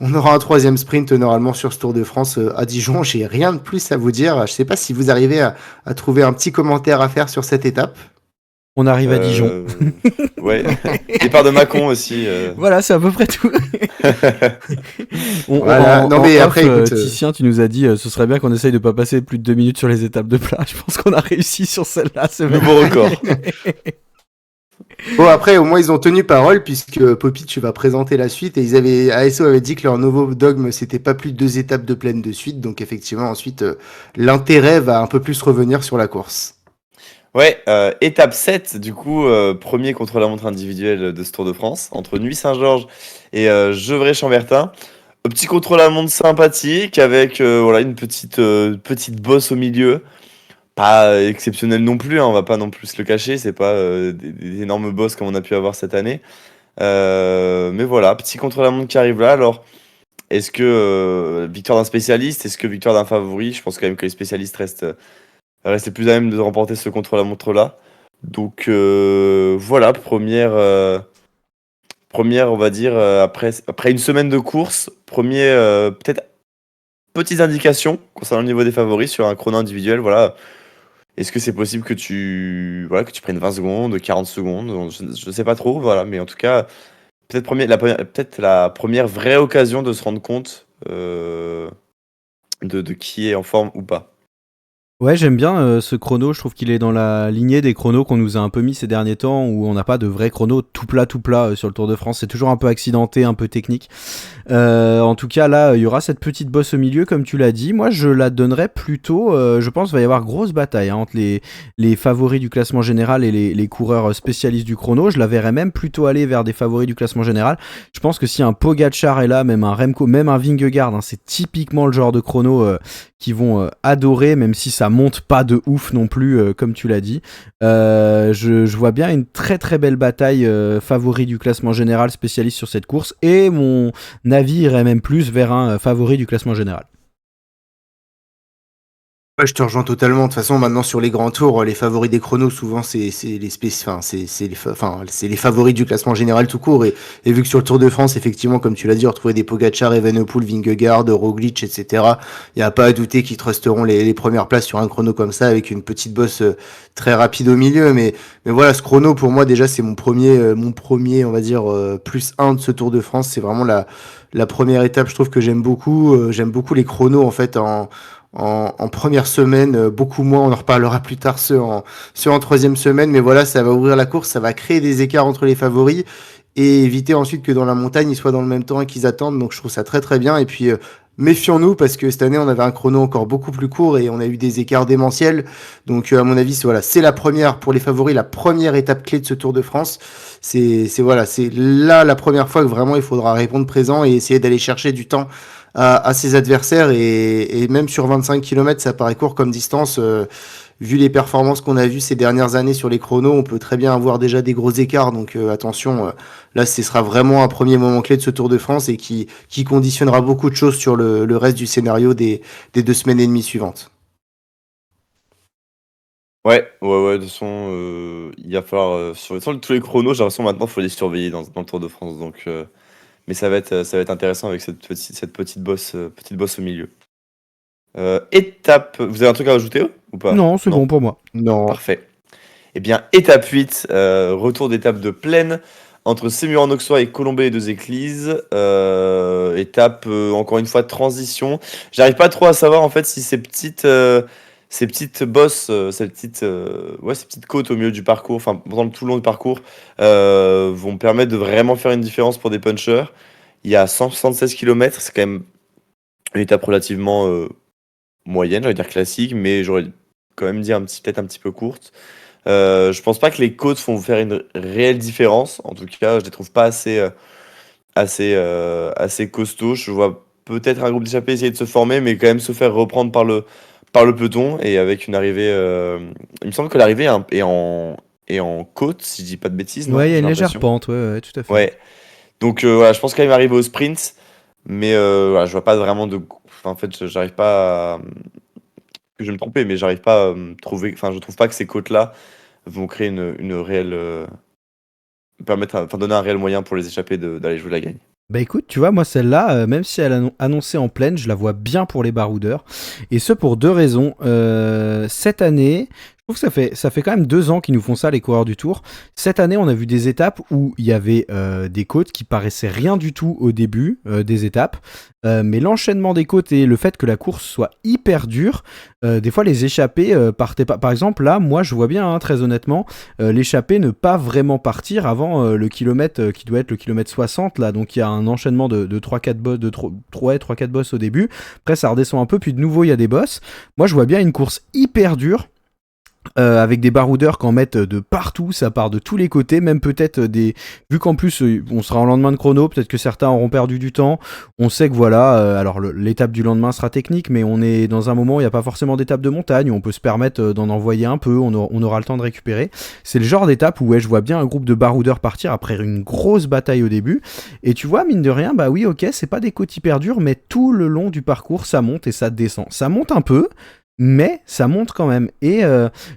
on aura un 3e sprint normalement sur ce Tour de France à Dijon. J'ai rien de plus à vous dire. Je ne sais pas si vous arrivez à trouver un petit commentaire à faire sur cette étape. On arrive à Dijon. Ouais, départ de Mâcon aussi. Voilà, c'est à peu près tout. Après, écoute, Titien, tu nous as dit ce serait bien qu'on essaye de pas passer plus de 2 minutes sur les étapes de plat. Je pense qu'on a réussi sur celle-là. Nouveau record. Bon, après, au moins, ils ont tenu parole puisque Poppy, tu vas présenter la suite et ASO avait dit que leur nouveau dogme, c'était pas plus de 2 étapes de plaine de suite. Donc, effectivement, ensuite, l'intérêt va un peu plus revenir sur la course. Ouais, étape 7, du coup, premier contre-la-montre individuel de ce Tour de France, entre Nuit-Saint-Georges et Gevrey-Chambertin. Un petit contre-la-montre sympathique avec voilà, une petite bosse au milieu. Pas exceptionnelle non plus, hein, on va pas non plus se le cacher, c'est pas des énormes bosses comme on a pu avoir cette année. Mais voilà, petit contre-la-montre qui arrive là. Alors, est-ce que victoire d'un spécialiste, est-ce que victoire d'un favori? Je pense quand même que les spécialistes restent les plus à même de remporter ce contre-la-montre là. Donc voilà, première, on va dire, après une semaine de course, peut-être petites indications concernant le niveau des favoris sur un chrono individuel. Voilà, est-ce que c'est possible que tu prennes 20 secondes, 40 secondes? Je sais pas trop, voilà, mais en tout cas, peut-être la première vraie occasion de se rendre compte de qui est en forme ou pas. Ouais, j'aime bien ce chrono, je trouve qu'il est dans la lignée des chronos qu'on nous a un peu mis ces derniers temps où on n'a pas de vrai chrono tout plat sur le Tour de France, c'est toujours un peu accidenté, un peu technique. En tout cas là, il y aura cette petite bosse au milieu comme tu l'as dit, moi je la donnerais plutôt, je pense qu'il va y avoir grosse bataille entre les favoris du classement général et les coureurs spécialistes du chrono, je la verrais même plutôt aller vers des favoris du classement général. Je pense que si un Pogacar est là, même un Remco, même un Vingegaard, hein, c'est typiquement le genre de chrono qui vont adorer, même si ça monte pas de ouf non plus, comme tu l'as dit. Je vois bien une très très belle bataille favori du classement général spécialiste sur cette course, et mon avis irait même plus vers un favori du classement général. Ouais, je te rejoins totalement. De toute façon, maintenant sur les grands tours, les favoris des chronos, souvent c'est les favoris du classement général tout court. Et vu que sur le Tour de France, effectivement, comme tu l'as dit, retrouver des Pogacar, Evenepoel, Vingegaard, Roglic, etc. Il n'y a pas à douter qu'ils trusteront les premières places sur un chrono comme ça avec une petite bosse très rapide au milieu. Mais voilà, ce chrono pour moi déjà c'est mon premier, on va dire +1 de ce Tour de France. C'est vraiment la première étape. Je trouve que j'aime beaucoup. J'aime beaucoup les chronos en fait en première semaine, beaucoup moins, on en reparlera plus tard, ceux en troisième semaine, mais voilà, ça va ouvrir la course, ça va créer des écarts entre les favoris et éviter ensuite que dans la montagne, ils soient dans le même temps et qu'ils attendent, donc je trouve ça très très bien, et puis méfions-nous, parce que cette année, on avait un chrono encore beaucoup plus court et on a eu des écarts démentiels, donc à mon avis, c'est la première, pour les favoris, la première étape clé de ce Tour de France, c'est là la première fois que vraiment il faudra répondre présent et essayer d'aller chercher du temps à ses adversaires et même sur 25 km ça paraît court comme distance vu les performances qu'on a vues ces dernières années sur les chronos on peut très bien avoir déjà des gros écarts donc attention là ce sera vraiment un premier moment clé de ce Tour de France et qui conditionnera beaucoup de choses sur le reste du scénario des 2 semaines et demie suivantes. Ouais, de toute façon, il va falloir sur tous les chronos, j'ai l'impression maintenant, il faut les surveiller dans le Tour de France. Donc, mais ça va être intéressant avec cette petite bosse au milieu. Vous avez un truc à rajouter ou pas? Non, c'est bon pour moi. Non. Parfait. Eh bien, étape 8, retour d'étape de plaine entre Sémur-en-Auxois et Colombey-les-Deux-Éclises. Étape, encore une fois, de transition. J'arrive pas trop à savoir en fait si ces petites bosses, ces petites côtes au milieu du parcours, enfin pendant tout le long du parcours, vont permettre de vraiment faire une différence pour des punchers. Il y a 176 km, c'est quand même une étape relativement moyenne, j'allais dire classique, mais j'aurais quand même dit peut-être un petit peu courte. Je pense pas que les côtes font faire une réelle différence. En tout cas, je les trouve pas assez costauds. Je vois peut-être un groupe d'échappés essayer de se former, mais quand même se faire reprendre par le peloton et avec une arrivée. Il me semble que l'arrivée est en côte, si je dis pas de bêtises, non? Ouais, il y a J'ai une légère l'impression. pente, ouais, tout à fait. Ouais. Donc voilà, je pense quand même arriver au sprint, mais voilà, je vois pas vraiment de. Enfin, en fait, j'arrive pas. Je vais me tromper, mais j'arrive pas à me trouver. Enfin, je trouve pas que ces côtes-là vont créer une réelle. Donner un réel moyen pour les échappés d'aller jouer la gagne. Bah écoute, tu vois, moi celle-là, même si elle est annoncée en pleine, je la vois bien pour les baroudeurs. Et ce pour deux raisons. Cette année, trouve que ça fait quand même 2 ans qu'ils nous font ça, les coureurs du Tour. Cette année, on a vu des étapes où il y avait des côtes qui paraissaient rien du tout au début des étapes. Mais l'enchaînement des côtes et le fait que la course soit hyper dure, des fois les échappées partaient pas. Par exemple, là, moi, je vois bien, hein, très honnêtement, l'échappée ne pas vraiment partir avant le kilomètre qui doit être le kilomètre 60. Là, donc il y a un enchaînement de 3-4 boss, 3-4 boss au début. Après, ça redescend un peu, puis de nouveau, il y a des boss. Moi, je vois bien une course hyper dure. Avec des baroudeurs qui en mettent de partout, ça part de tous les côtés, même peut-être vu qu'en plus on sera en lendemain de chrono, peut-être que certains auront perdu du temps. On sait que voilà, alors l'étape du lendemain sera technique, mais on est dans un moment où il n'y a pas forcément d'étape de montagne, où on peut se permettre d'en envoyer un peu, on aura le temps de récupérer. C'est le genre d'étape où je vois bien un groupe de baroudeurs partir après une grosse bataille au début, et tu vois, mine de rien, bah oui, ok, c'est pas des côtes hyper dures, mais tout le long du parcours, ça monte et ça descend. Ça monte un peu, mais ça monte quand même. Et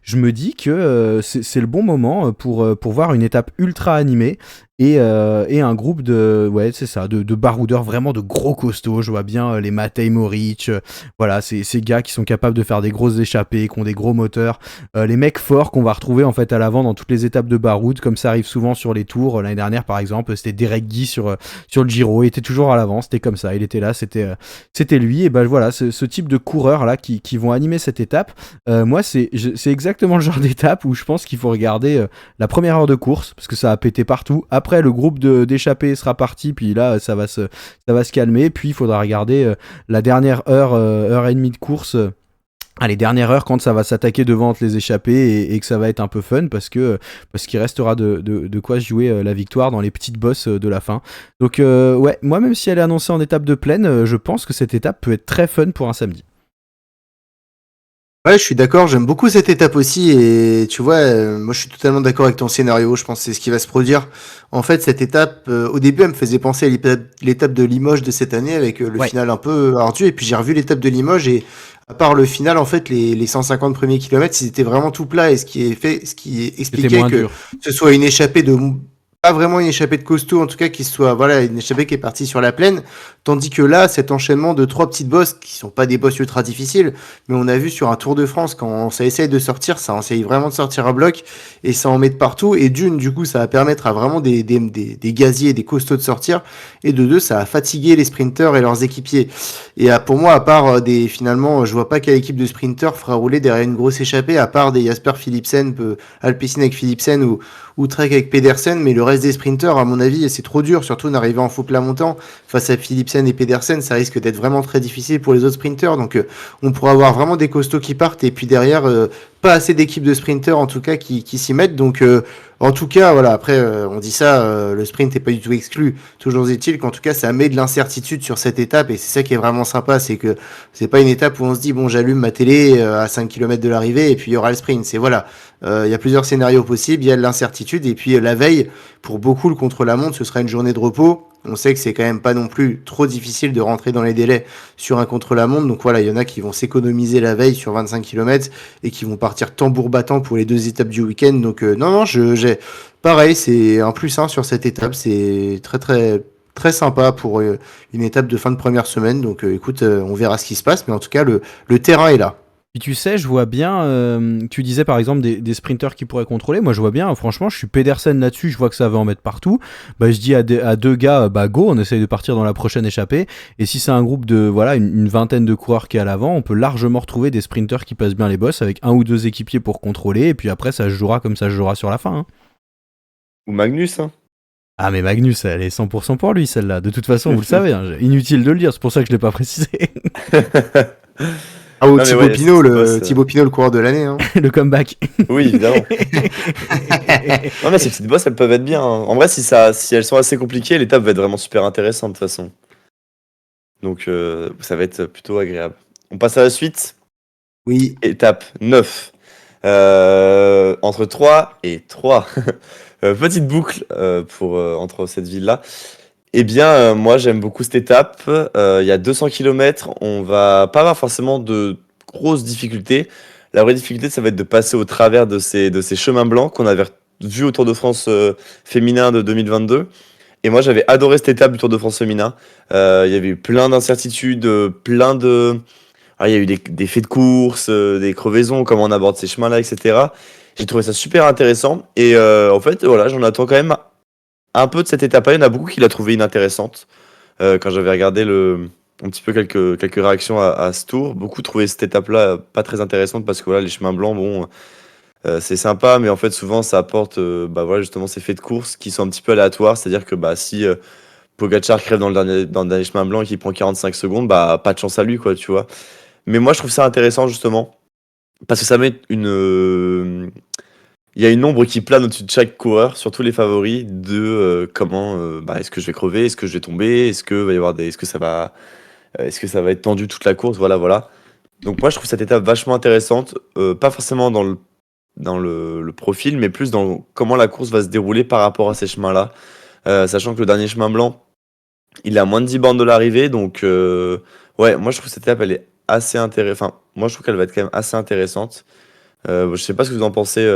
je me dis que c'est le bon moment pour voir une étape ultra animée et un groupe ouais, c'est ça, de baroudeurs vraiment de gros costauds. Je vois bien les Matej Moric, voilà, ces gars qui sont capables de faire des grosses échappées, qui ont des gros moteurs, les mecs forts qu'on va retrouver en fait à l'avant dans toutes les étapes de baroud, comme ça arrive souvent sur les tours. L'année dernière, par exemple, c'était Derek Guy sur le Giro, il était toujours à l'avant, c'était comme ça, il était là, c'était lui. Et ben voilà, ce type de coureurs là qui vont animer cette étape, moi c'est exactement le genre d'étape où je pense qu'il faut regarder la première heure de course, parce que ça va péter partout. Après, le groupe d'échappés sera parti, puis là ça va se calmer, puis il faudra regarder la dernière heure et demie de course, les dernières heures, quand ça va s'attaquer devant les échappés et que ça va être un peu fun, parce qu'il restera de quoi jouer la victoire dans les petites bosses de la fin. Donc ouais, moi, même si elle est annoncée en étape de plaine, je pense que cette étape peut être très fun pour un samedi. Ouais, je suis d'accord, j'aime beaucoup cette étape aussi et tu vois, moi je suis totalement d'accord avec ton scénario, je pense que c'est ce qui va se produire. En fait, cette étape, au début, elle me faisait penser à l'étape de Limoges de cette année avec le Ouais, final un peu ardu, et puis j'ai revu l'étape de Limoges et à part le final, en fait, les 150 premiers kilomètres, c'était vraiment tout plat et ce qui c'était expliquait moins que dur. ce soit une échappée pas vraiment une échappée de costaud, en tout cas, qui soit, voilà, une échappée qui est partie sur la plaine. Tandis que là, cet enchaînement de 3 petites bosses, qui sont pas des bosses ultra difficiles, mais on a vu sur un Tour de France, quand ça essaye de sortir, ça essaye vraiment de sortir à bloc, et ça en met de partout, et d'une, du coup, ça va permettre à vraiment des gaziers et des costauds de sortir, et de deux, ça va fatiguer les sprinteurs et leurs équipiers. Et pour moi, à part finalement, je vois pas quelle équipe de sprinteurs fera rouler derrière une grosse échappée, à part des Jasper Philipsen, Alpecin avec Philipsen ou Trek avec Pedersen, mais le reste des sprinteurs, à mon avis, c'est trop dur, surtout d'arriver en faux plat montant face à Philipsen et Pedersen, ça risque d'être vraiment très difficile pour les autres sprinteurs. Donc, on pourra avoir vraiment des costauds qui partent et puis derrière, pas assez d'équipes de sprinteurs en tout cas qui s'y mettent. Donc, en tout cas, voilà. Après, on dit ça, le sprint n'est pas du tout exclu. Toujours est-il qu'en tout cas, ça met de l'incertitude sur cette étape et c'est ça qui est vraiment sympa, c'est que c'est pas une étape où on se dit bon, j'allume ma télé à 5 km de l'arrivée et puis il y aura le sprint. C'est voilà. Il y a plusieurs scénarios possibles, il y a de l'incertitude et puis la veille, pour beaucoup, le contre-la-montre, ce sera une journée de repos. On sait que c'est quand même pas non plus trop difficile de rentrer dans les délais sur un contre-la-montre. Donc voilà, il y en a qui vont s'économiser la veille sur 25 km et qui vont partir tambour battant pour les 2 étapes du week-end. Donc non, j'ai pareil, c'est un plus 1 sur cette étape. C'est très très très sympa pour une étape de fin de première semaine. Donc écoute, on verra ce qui se passe, mais en tout cas le terrain est là. Puis tu sais, je vois bien, tu disais par exemple des sprinteurs qui pourraient contrôler. Moi je vois bien, franchement, je suis Pedersen là-dessus, je vois que ça va en mettre partout. Bah, je dis à deux gars, bah go, on essaye de partir dans la prochaine échappée. Et si c'est un groupe de, voilà, une vingtaine de coureurs qui est à l'avant, on peut largement retrouver des sprinteurs qui passent bien les bosses avec un ou deux équipiers pour contrôler. Et puis après, ça se jouera comme ça se jouera sur la fin, hein. Ou Magnus, hein. Ah mais Magnus, elle est 100% pour lui celle-là. De toute façon, vous le savez, hein, inutile de le dire, c'est pour ça que je l'ai pas précisé. Ah, ou Non, mais ouais, Thibaut Pinot, le coureur de l'année. Hein. Le comeback. Oui, évidemment. Non, mais ces petites bosses, elles peuvent être bien, hein. En vrai, si elles sont assez compliquées, l'étape va être vraiment super intéressante de toute façon. Donc, ça va être plutôt agréable. On passe à la suite. Oui. Étape 9. Entre 3 et 3. Petite boucle entre cette ville-là. Eh bien, moi, j'aime beaucoup cette étape. Il y a 200 km. On va pas avoir forcément de grosses difficultés. La vraie difficulté, ça va être de passer au travers de ces chemins blancs qu'on avait vus au Tour de France féminin de 2022. Et moi, j'avais adoré cette étape du Tour de France féminin. Il y avait eu plein d'incertitudes, plein de... il y a eu des faits de course, des crevaisons, comment on aborde ces chemins-là, etc. J'ai trouvé ça super intéressant. Et en fait, voilà, j'en attends quand même un peu de cette étape-là. Il y en a beaucoup qui l'a trouvé inintéressante. Quand j'avais regardé un petit peu quelques réactions à ce tour, beaucoup trouvaient cette étape-là pas très intéressante parce que voilà, les chemins blancs, bon, c'est sympa, mais en fait, souvent, ça apporte bah, voilà, justement ces faits de course qui sont un petit peu aléatoires. C'est-à-dire que bah, si Pogacar crève dans le dernier chemin blanc et qu'il prend 45 secondes, bah, pas de chance à lui, quoi, tu vois. Mais moi, je trouve ça intéressant, justement, parce que ça met il y a une ombre qui plane au-dessus de chaque coureur, surtout les favoris, de comment, bah, est-ce que je vais crever, est-ce que je vais tomber, est-ce que va y avoir est-ce que ça va être tendu toute la course, voilà, voilà. Donc moi, je trouve cette étape vachement intéressante, pas forcément dans le profil, mais plus dans comment la course va se dérouler par rapport à ces chemins-là. Sachant que le dernier chemin blanc, il est à moins de 10 bornes de l'arrivée, donc ouais, moi je trouve cette étape, elle est assez intéressante. Enfin, moi je trouve qu'elle va être quand même assez intéressante. Je sais pas ce que vous en pensez,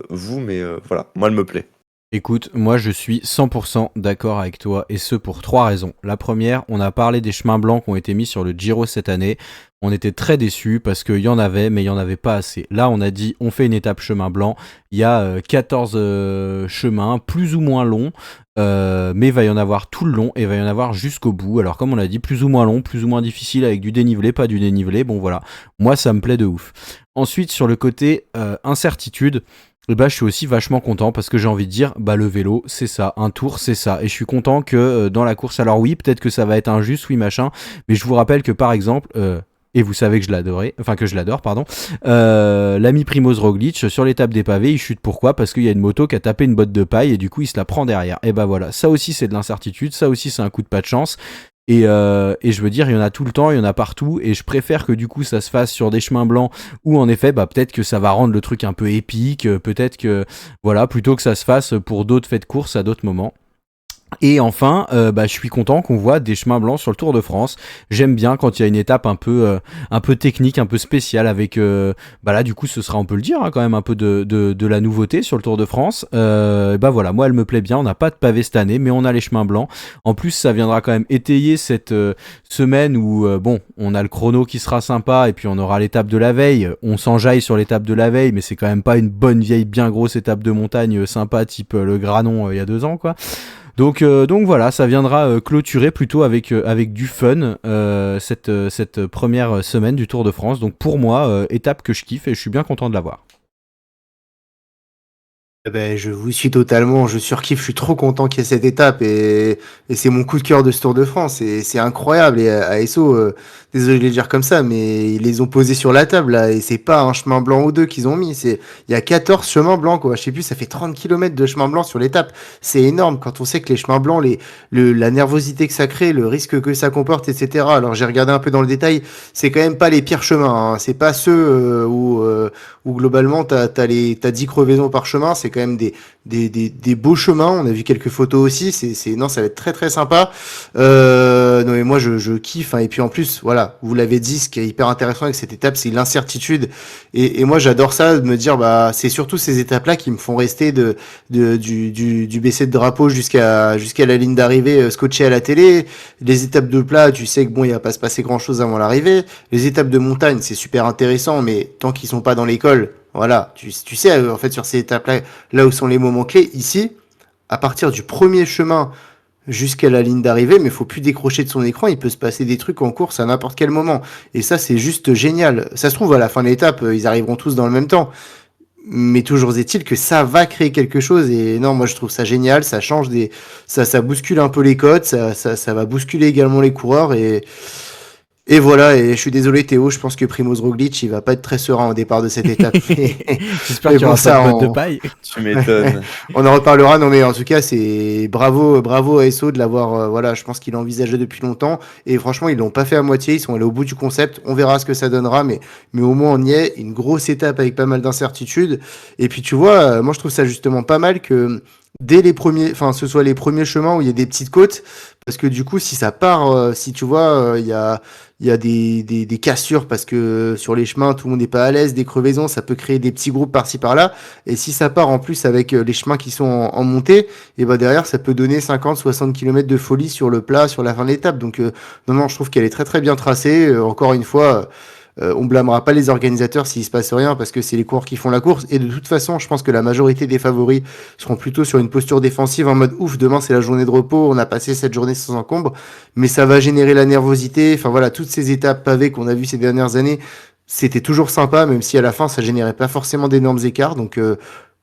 vous, mais voilà, moi elle me plaît. Écoute, moi je suis 100% d'accord avec toi et ce pour 3 raisons. La première, on a parlé des chemins blancs qui ont été mis sur le Giro cette année. On était très déçus parce qu'il y en avait, mais il n'y en avait pas assez. Là, on a dit, on fait une étape chemin blanc. Il y a 14 chemins, plus ou moins longs, mais il va y en avoir tout le long et il va y en avoir jusqu'au bout. Alors comme on l'a dit, plus ou moins long, plus ou moins difficile avec du dénivelé, pas du dénivelé. Bon voilà, moi ça me plaît de ouf. Ensuite, sur le côté incertitude, bah, je suis aussi vachement content parce que j'ai envie de dire, bah le vélo, c'est ça, un tour, c'est ça. Et je suis content que dans la course, alors oui, peut-être que ça va être injuste, oui, machin, mais je vous rappelle que par exemple, et vous savez que je l'adore, pardon, l'ami Primoz Roglic, sur l'étape des pavés, il chute pourquoi ? Parce qu'il y a une moto qui a tapé une botte de paille et du coup, il se la prend derrière. Et bah voilà, ça aussi, c'est de l'incertitude, ça aussi, c'est un coup de pas de chance. Et je veux dire, il y en a tout le temps, il y en a partout, et je préfère que du coup ça se fasse sur des chemins blancs où en effet, bah peut-être que ça va rendre le truc un peu épique, peut-être que voilà, plutôt que ça se fasse pour d'autres faits de course à d'autres moments. Et enfin, bah, je suis content qu'on voit des chemins blancs sur le Tour de France. J'aime bien quand il y a une étape un peu technique, un peu spéciale avec, bah là du coup ce sera, on peut le dire, hein, quand même un peu de la nouveauté sur le Tour de France. Bah voilà, moi elle me plaît bien. On n'a pas de pavé cette année, mais on a les chemins blancs. En plus, ça viendra quand même étayer cette semaine où bon, on a le chrono qui sera sympa et puis on aura l'étape de la veille. On s'enjaille sur l'étape de la veille, mais c'est quand même pas une bonne vieille bien grosse étape de montagne sympa type le Granon il y a 2 ans quoi. Donc voilà, ça viendra clôturer plutôt avec du fun cette première semaine du Tour de France. Donc pour moi, étape que je kiffe et je suis bien content de l'avoir. Eh ben, je vous suis totalement, je surkiffe, je suis trop content qu'il y ait cette étape et c'est mon coup de cœur de ce Tour de France et c'est incroyable et ASO, désolé de le dire comme ça, mais ils les ont posés sur la table là et c'est pas un chemin blanc ou deux qu'ils ont mis, il y a 14 chemins blancs quoi, je sais plus, ça fait 30 km de chemin blanc sur l'étape, c'est énorme quand on sait que les chemins blancs, la nervosité que ça crée, le risque que ça comporte, etc. Alors j'ai regardé un peu dans le détail, c'est quand même pas les pires chemins, hein. C'est pas ceux où globalement t'as 10 crevaisons par chemin, c'est quand même des beaux chemins. On a vu quelques photos aussi. Non, ça va être très très sympa. Non mais moi je kiffe. Hein. Et puis en plus, voilà, vous l'avez dit, ce qui est hyper intéressant avec cette étape, c'est l'incertitude. Et moi j'adore ça, de me dire bah c'est surtout ces étapes-là qui me font rester du baisser de drapeau jusqu'à la ligne d'arrivée scotché à la télé. Les étapes de plat, tu sais que bon, il va pas se passer grand-chose avant l'arrivée. Les étapes de montagne, c'est super intéressant, mais tant qu'ils sont pas dans l'école. Voilà, tu sais, en fait, sur ces étapes-là, là où sont les moments clés, ici, à partir du premier chemin jusqu'à la ligne d'arrivée, mais il faut plus décrocher de son écran, il peut se passer des trucs en course à n'importe quel moment. Et ça, c'est juste génial. Ça se trouve, à la fin de l'étape, ils arriveront tous dans le même temps. Mais toujours est-il que ça va créer quelque chose et non, moi je trouve ça génial, ça change ça bouscule un peu les codes, ça va bousculer également les coureurs et voilà, et je suis désolé Théo, je pense que Primoz Roglic, il va pas être très serein au départ de cette étape. J'espère qu'il y aura pas de botte de paille. Tu m'étonnes. On en reparlera, non mais en tout cas, c'est bravo à SO de l'avoir, voilà, je pense qu'il envisageait depuis longtemps, et franchement, ils l'ont pas fait à moitié, ils sont allés au bout du concept, on verra ce que ça donnera, mais au moins on y est, une grosse étape avec pas mal d'incertitudes, et puis tu vois, moi je trouve ça justement pas mal que dès les premiers, enfin ce soit les premiers chemins où il y a des petites côtes, parce que du coup, si ça part, si tu vois, il y a des cassures parce que sur les chemins, tout le monde n'est pas à l'aise, des crevaisons, ça peut créer des petits groupes par-ci par-là. Et si ça part en plus avec les chemins qui sont en montée, et ben derrière, ça peut donner 50-60 km de folie sur le plat, sur la fin de l'étape. Donc, non, je trouve qu'elle est très très bien tracée. Encore une fois, On blâmera pas les organisateurs s'il se passe rien parce que c'est les coureurs qui font la course. Et de toute façon, je pense que la majorité des favoris seront plutôt sur une posture défensive en mode ouf, demain c'est la journée de repos, on a passé cette journée sans encombre, mais ça va générer la nervosité. Enfin voilà, toutes ces étapes pavées qu'on a vues ces dernières années, c'était toujours sympa, même si à la fin ça générait pas forcément d'énormes écarts. Donc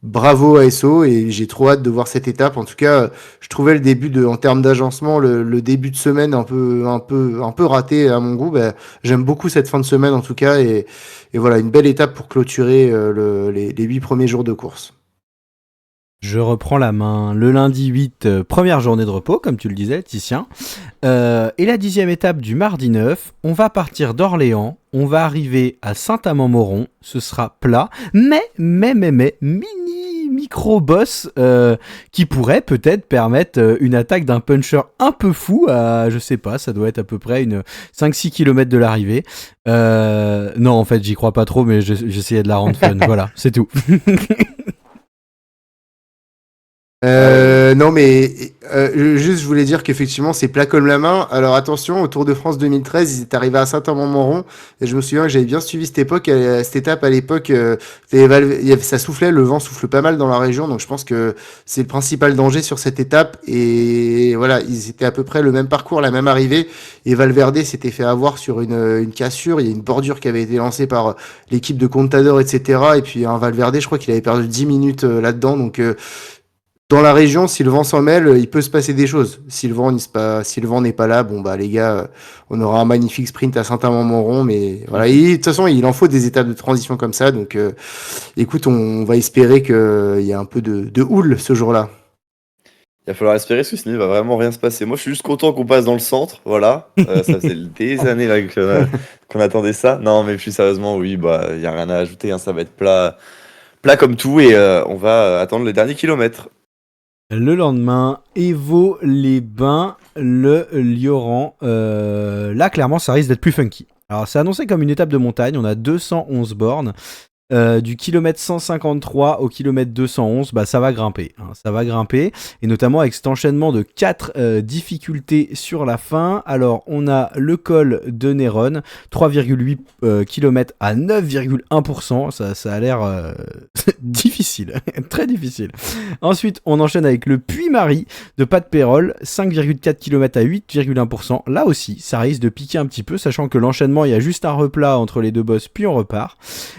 bravo à SO et j'ai trop hâte de voir cette étape. En tout cas, je trouvais le début en termes d'agencement, le début de semaine un peu raté à mon goût. Bah, j'aime beaucoup cette fin de semaine en tout cas et voilà une belle étape pour clôturer les 8 premiers jours de course. Je reprends la main. Le lundi 8, première journée de repos, comme tu le disais, Titien. Et la 10e étape du mardi 9, on va partir d'Orléans, on va arriver à Saint-Amand-Moron, ce sera plat, mais, micro-boss qui pourrait peut-être permettre une attaque d'un puncher un peu fou à, je sais pas, ça doit être à peu près une 5-6 km de l'arrivée. Non, en fait, j'y crois pas trop, mais j'essayais de la rendre fun, voilà, c'est tout. Non mais juste je voulais dire qu'effectivement c'est plat comme la main. Alors attention, au Tour de France 2013 ils étaient arrivés à Saint-Amand-Moron et je me souviens que j'avais bien suivi cette étape à l'époque. Ça soufflait, le vent souffle pas mal dans la région, donc je pense que c'est le principal danger sur cette étape. Et voilà, ils étaient à peu près le même parcours, la même arrivée, et Valverde s'était fait avoir sur une cassure. Il y a une bordure qui avait été lancée par l'équipe de Contador, etc. Et puis un Valverde, je crois qu'il avait perdu 10 minutes là-dedans, donc dans la région, si le vent s'en mêle, il peut se passer des choses. Si le vent n'est pas là, bon bah les gars, on aura un magnifique sprint à Saint-Amand-Moron, mais voilà. De toute façon, il en faut des étapes de transition comme ça. Donc, écoute, on va espérer qu'il y a un peu de houle ce jour-là. Il va falloir espérer parce que sinon il va vraiment rien se passer. Moi je suis juste content qu'on passe dans le centre, voilà. Ça faisait des années là qu'on attendait ça. Non mais plus sérieusement, oui, bah il y a rien à ajouter, hein, ça va être plat, plat comme tout et on va attendre le dernier kilomètre. Le lendemain, Évaux-les-Bains, le Lioran. Là, clairement, ça risque d'être plus funky. Alors, c'est annoncé comme une étape de montagne. On a 211 bornes. Du kilomètre 153 au kilomètre 211, bah ça va grimper, hein, ça va grimper, et notamment avec cet enchaînement de 4 difficultés sur la fin. Alors on a le col de Néron, 3,8 km à 9,1%, ça a l'air difficile, très difficile. Ensuite on enchaîne avec le Puy-Marie de Pas-de-Pérol, 5,4 km à 8,1%, là aussi ça risque de piquer un petit peu, sachant que l'enchaînement il y a juste un replat entre les deux bosses puis on repart.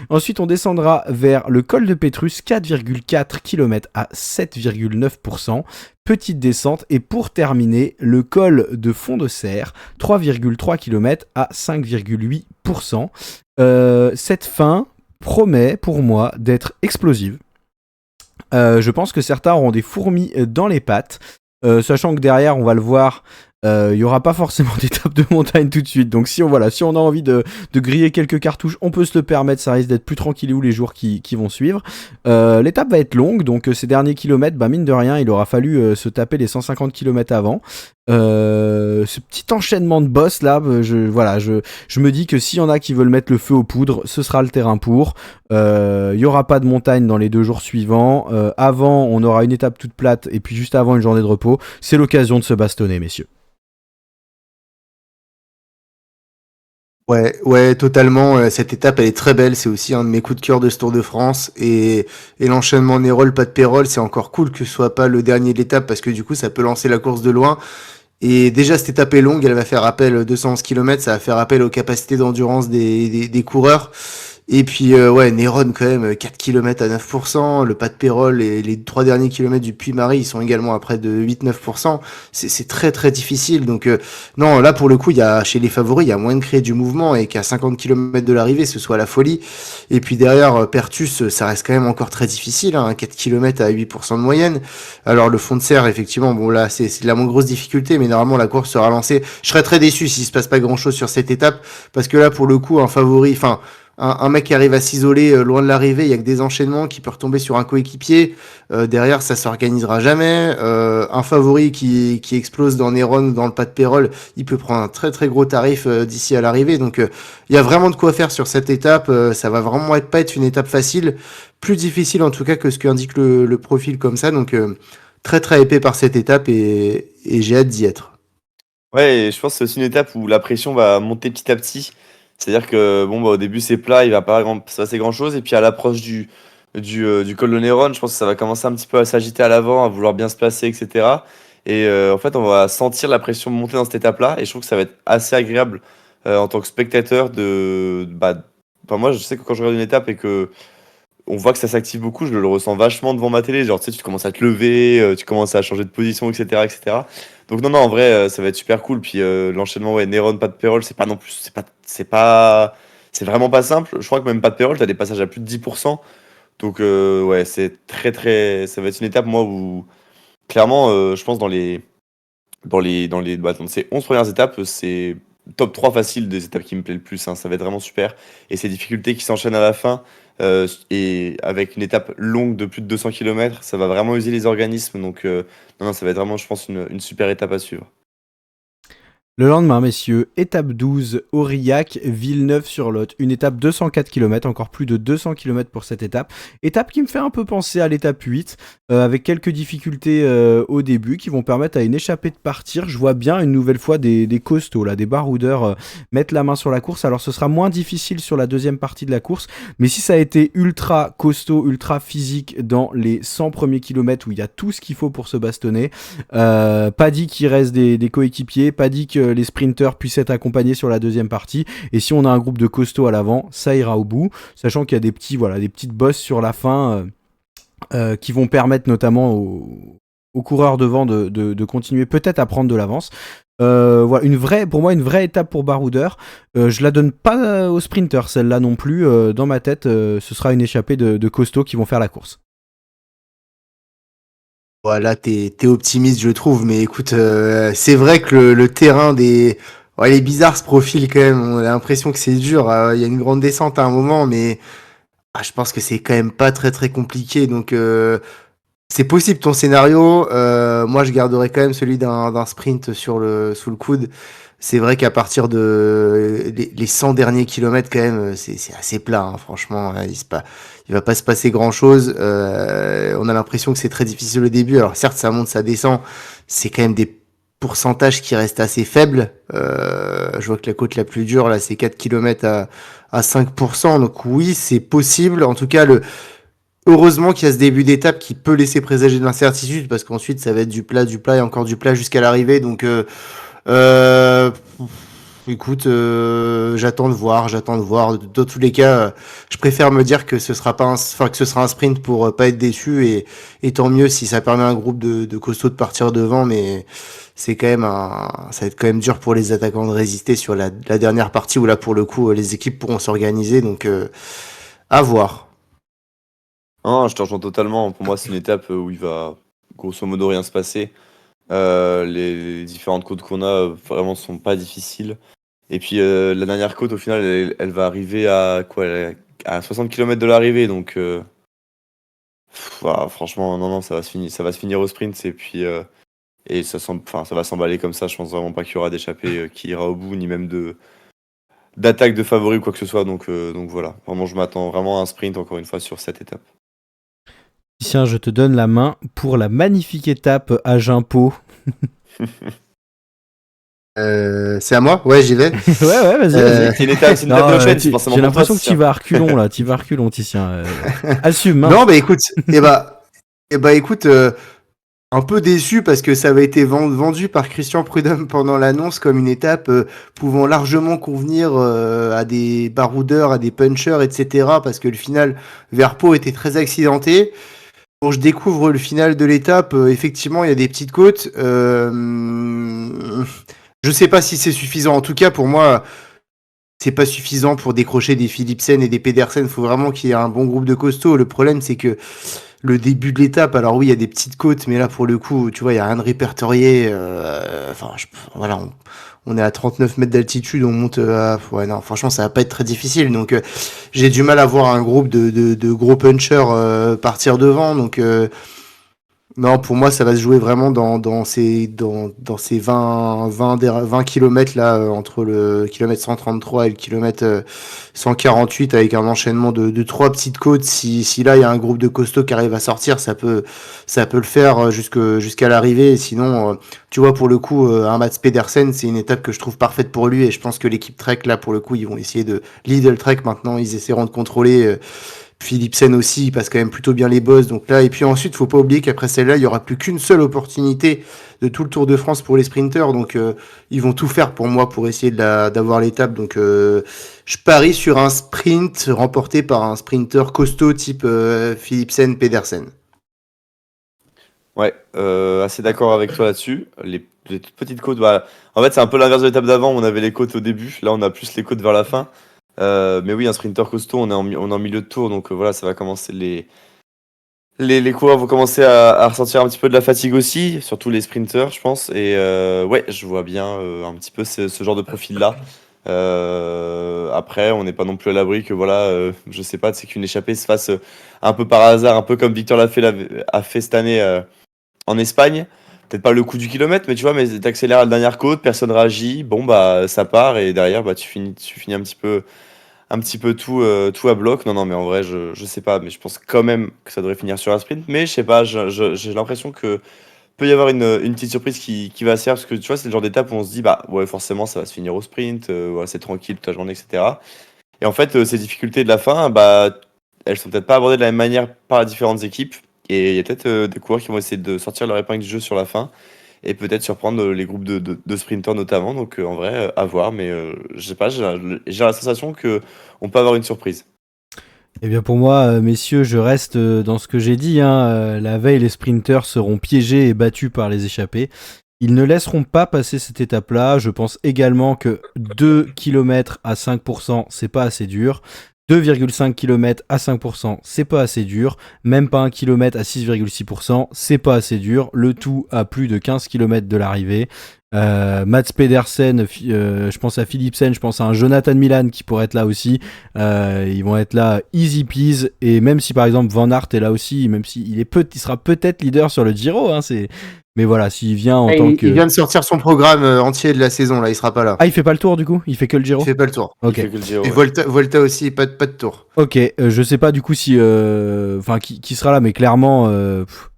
Ensuite on descendra vers le col de Pétrus, 4,4 km à 7,9%, petite descente, et pour terminer, le col de Fond de Serre, 3,3 km à 5,8%. Cette fin promet pour moi d'être explosive. Je pense que certains auront des fourmis dans les pattes, sachant que derrière, on va le voir, il n'y aura pas forcément d'étape de montagne tout de suite. Donc si on a envie de griller quelques cartouches, on peut se le permettre, ça risque d'être plus tranquillou les jours qui vont suivre. L'étape va être longue, donc ces derniers kilomètres, bah, mine de rien, il aura fallu se taper les 150 km avant. Ce petit enchaînement de boss là, je me dis que s'il y en a qui veulent mettre le feu aux poudres, ce sera le terrain pour. Il n'y aura pas de montagne dans les 2 jours suivants. Avant, on aura une étape toute plate, et puis juste avant, une journée de repos. C'est l'occasion de se bastonner, messieurs. Ouais, totalement. Cette étape, elle est très belle. C'est aussi un de mes coups de cœur de ce Tour de France. Et l'enchaînement Nérol, Pas-de-Pérol, c'est encore cool que ce soit pas le dernier de l'étape parce que du coup, ça peut lancer la course de loin. Et déjà, cette étape est longue. Elle va faire appel 211 km. Ça va faire appel aux capacités d'endurance des coureurs. Et puis, ouais, Néron, quand même, 4 km à 9%. Le Pas-de-Pérol et les 3 derniers kilomètres du Puy-Marie, ils sont également à près de 8-9%. C'est très, très difficile. Donc, non, là, pour le coup, chez les favoris, il y a moyen de créer du mouvement et qu'à 50 km de l'arrivée, ce soit la folie. Et puis derrière, Pertus, ça reste quand même encore très difficile, hein, 4 km à 8% de moyenne. Alors, le fond de serre, effectivement, bon, là, c'est la moins grosse difficulté, mais normalement, la course sera lancée. Je serais très déçu s'il se passe pas grand chose sur cette étape, parce que là, pour le coup, un mec qui arrive à s'isoler loin de l'arrivée, il y a que des enchaînements qui peut retomber sur un coéquipier. Derrière, ça s'organisera jamais. Un favori qui explose dans Néron ou dans le Pas-de-Pérol, il peut prendre un très très gros tarif d'ici à l'arrivée. Donc, il y a vraiment de quoi faire sur cette étape. Ça va vraiment pas être une étape facile, plus difficile en tout cas que ce qu'indique le profil comme ça. Donc, très très épais par cette étape et j'ai hâte d'y être. Ouais, et je pense que c'est aussi une étape où la pression va monter petit à petit. C'est-à-dire que bon, bah, au début, c'est plat, il va pas se passer grand-chose. Et puis à l'approche du col de Néron, je pense que ça va commencer un petit peu à s'agiter à l'avant, à vouloir bien se placer, etc. Et en fait, on va sentir la pression monter dans cette étape-là. Et je trouve que ça va être assez agréable en tant que spectateur enfin, moi, je sais que quand je regarde une étape et que on voit que ça s'active beaucoup, je le ressens vachement devant ma télé. Genre, tu sais, tu commences à te lever, tu commences à changer de position, etc., etc. Donc, non, non, en vrai, ça va être super cool. Puis, l'enchaînement, ouais, Néron, pas de Pérol, c'est pas non plus, c'est vraiment pas simple. Je crois que même pas de Pérol, t'as des passages à plus de 10%. Donc, ouais, c'est très, très, ça va être une étape, moi, où, clairement, je pense dans ces 11 premières étapes, c'est top 3 facile des étapes qui me plaît le plus, hein. Ça va être vraiment super. Et ces difficultés qui s'enchaînent à la fin, et avec une étape longue de plus de 200 km, ça va vraiment user les organismes. Donc, non, non, ça va être vraiment, je pense, une super étape à suivre. Le lendemain, messieurs, étape 12, Aurillac, Villeneuve-sur-Lot. Une étape 204 km, encore plus de 200 km pour cette étape. Étape qui me fait un peu penser à l'étape 8, avec quelques difficultés au début qui vont permettre à une échappée de partir. Je vois bien une nouvelle fois des costauds, là, des baroudeurs mettre la main sur la course. Alors ce sera moins difficile sur la deuxième partie de la course, mais si ça a été ultra costaud, ultra physique dans les 100 premiers kilomètres où il y a tout ce qu'il faut pour se bastonner, pas dit qu'il reste des coéquipiers, pas dit que les sprinters puissent être accompagnés sur la deuxième partie, et si on a un groupe de costauds à l'avant, ça ira au bout, sachant qu'il y a des petites bosses sur la fin qui vont permettre notamment aux coureurs devant de continuer peut-être à prendre de l'avance. Voilà, pour moi une vraie étape pour baroudeur. Je la donne pas aux sprinters celle-là non plus. Dans ma tête, ce sera une échappée de costauds qui vont faire la course. Voilà, t'es optimiste, je trouve, mais écoute, c'est vrai que le terrain ouais, il est bizarre ce profil quand même. On a l'impression que c'est dur. Il y a une grande descente à un moment, mais je pense que c'est quand même pas très très compliqué. Donc c'est possible ton scénario. Moi, je garderais quand même celui d'un sprint sous le coude. C'est vrai qu'à partir de les 100 derniers kilomètres, quand même, c'est assez plat, hein, franchement. Il va pas se passer grand-chose. On a l'impression que c'est très difficile au début. Alors certes, ça monte, ça descend. C'est quand même des pourcentages qui restent assez faibles. Je vois que la côte la plus dure, là, c'est 4 kilomètres à 5%. Donc oui, c'est possible. En tout cas, heureusement qu'il y a ce début d'étape qui peut laisser présager de l'incertitude, parce qu'ensuite ça va être du plat et encore du plat jusqu'à l'arrivée. Donc euh, écoute, j'attends de voir. Dans tous les cas, je préfère me dire que ce sera pas que ce sera un sprint pour pas être déçu, et tant mieux si ça permet à un groupe de costauds de partir devant, mais c'est quand même ça va être quand même dur pour les attaquants de résister sur la dernière partie où là pour le coup les équipes pourront s'organiser, donc à voir. Non, je te rejoins totalement. Pour moi, c'est une étape où il va grosso modo rien se passer. Les différentes côtes qu'on a vraiment sont pas difficiles. Et puis la dernière côte, au final, elle va arriver à quoi? À 60 km de l'arrivée. Donc, voilà, franchement, non, non, ça va se finir au sprint. Et puis, enfin, ça va s'emballer comme ça. Je pense vraiment pas qu'il y aura d'échappée qui ira au bout, ni même d'attaque de favori ou quoi que ce soit. Donc voilà, vraiment, je m'attends vraiment à un sprint encore une fois sur cette étape. Tiens, je te donne la main pour la magnifique étape à Gimpot. C'est à moi? Ouais, j'y vais. ouais, vas-y. C'est une étape de chaîne, c'est forcément j'ai pour toi, l'impression que tu vas à reculons là, tu vas à reculons, Titien. Assume. Hein. Non, bah écoute, écoute, un peu déçu parce que ça avait été vendu par Christian Prudhomme pendant l'annonce comme une étape pouvant largement convenir à des baroudeurs, à des punchers, etc. Parce que le final vers Pau était très accidenté. Quand je découvre le final de l'étape, effectivement, il y a des petites côtes. Je sais pas si c'est suffisant. En tout cas, pour moi, c'est pas suffisant pour décrocher des Philipsen et des Pedersen. Il faut vraiment qu'il y ait un bon groupe de costauds. Le problème, c'est que le début de l'étape, alors oui, il y a des petites côtes, mais là, pour le coup, tu vois, il y a rien de répertorié. Voilà, on est à 39 mètres d'altitude, on monte ouais, non, franchement, ça va pas être très difficile. Donc, j'ai du mal à voir un groupe de gros punchers partir devant. Donc, Non, pour moi, ça va se jouer vraiment dans ces 20 kilomètres là, entre le kilomètre 133 et le kilomètre 148, avec un enchaînement de trois petites côtes. Si là, il y a un groupe de costauds qui arrive à sortir, ça peut le faire jusqu'à l'arrivée. Et sinon, tu vois, pour le coup, un Mats Pedersen, c'est une étape que je trouve parfaite pour lui. Et je pense que l'équipe Trek, là, pour le coup, ils vont essayer de... Lidl Trek, maintenant, ils essaieront de contrôler... Philipsen aussi, il passe quand même plutôt bien les bosses. Donc là, et puis ensuite, faut pas oublier qu'après celle-là, il y aura plus qu'une seule opportunité de tout le Tour de France pour les sprinteurs. Donc ils vont tout faire pour moi pour essayer d'avoir l'étape. Donc je parie sur un sprint remporté par un sprinter costaud type Philipsen, Pedersen. Ouais, assez d'accord avec toi là-dessus. Les toutes petites côtes, bah, en fait, c'est un peu l'inverse de l'étape d'avant. On avait les côtes au début. Là, on a plus les côtes vers la fin. Mais oui, un sprinter costaud, on est en milieu de tour, donc voilà, ça va commencer les coureurs vont commencer à ressentir un petit peu de la fatigue aussi, surtout les sprinters, je pense. Et ouais, je vois bien un petit peu ce genre de profil-là. Après, on n'est pas non plus à l'abri que voilà, je sais pas, c'est qu'une échappée se fasse un peu par hasard, un peu comme Victor a fait cette année en Espagne. Peut-être pas le coup du kilomètre, mais tu vois, mais t'accélères à la dernière côte, personne réagit, bon bah ça part et derrière bah tu finis un petit peu tout à bloc. Non, non, mais en vrai, je sais pas, mais je pense quand même que ça devrait finir sur un sprint. Mais je sais pas, j'ai l'impression que peut y avoir une petite surprise qui va se faire, parce que tu vois, c'est le genre d'étape où on se dit, bah ouais, forcément, ça va se finir au sprint, voilà, c'est tranquille toute la journée, etc. Et en fait, ces difficultés de la fin, bah, elles sont peut-être pas abordées de la même manière par les différentes équipes. Et il y a peut-être des coureurs qui vont essayer de sortir leur épingle du jeu sur la fin et peut-être surprendre les groupes de sprinteurs notamment. Donc en vrai, à voir, mais je sais pas, j'ai la sensation que on peut avoir une surprise. Eh bien pour moi, messieurs, je reste dans ce que j'ai dit, hein. La veille, les sprinters seront piégés et battus par les échappés. Ils ne laisseront pas passer cette étape-là. Je pense également que 2 km à 5%, c'est pas assez dur. 2,5 km à 5%, c'est pas assez dur. Même pas 1 km à 6,6%, c'est pas assez dur. Le tout à plus de 15 km de l'arrivée. Mats Pedersen, je pense à Philipsen, je pense à un Jonathan Milan qui pourrait être là aussi. Ils vont être là easy peas. Et même si par exemple Van Aert est là aussi, même s'il il sera peut-être leader sur le Giro, hein, mais voilà, s'il vient en tant que... Il vient de sortir son programme entier de la saison, là, il sera pas là. Ah, il fait pas le tour du coup? Il fait que le Giro? Il fait pas le tour. Ok. Il fait que le Giro, Et ouais. Volta aussi, pas de tour. Ok, je sais pas du coup si... Enfin, qui sera là, mais clairement...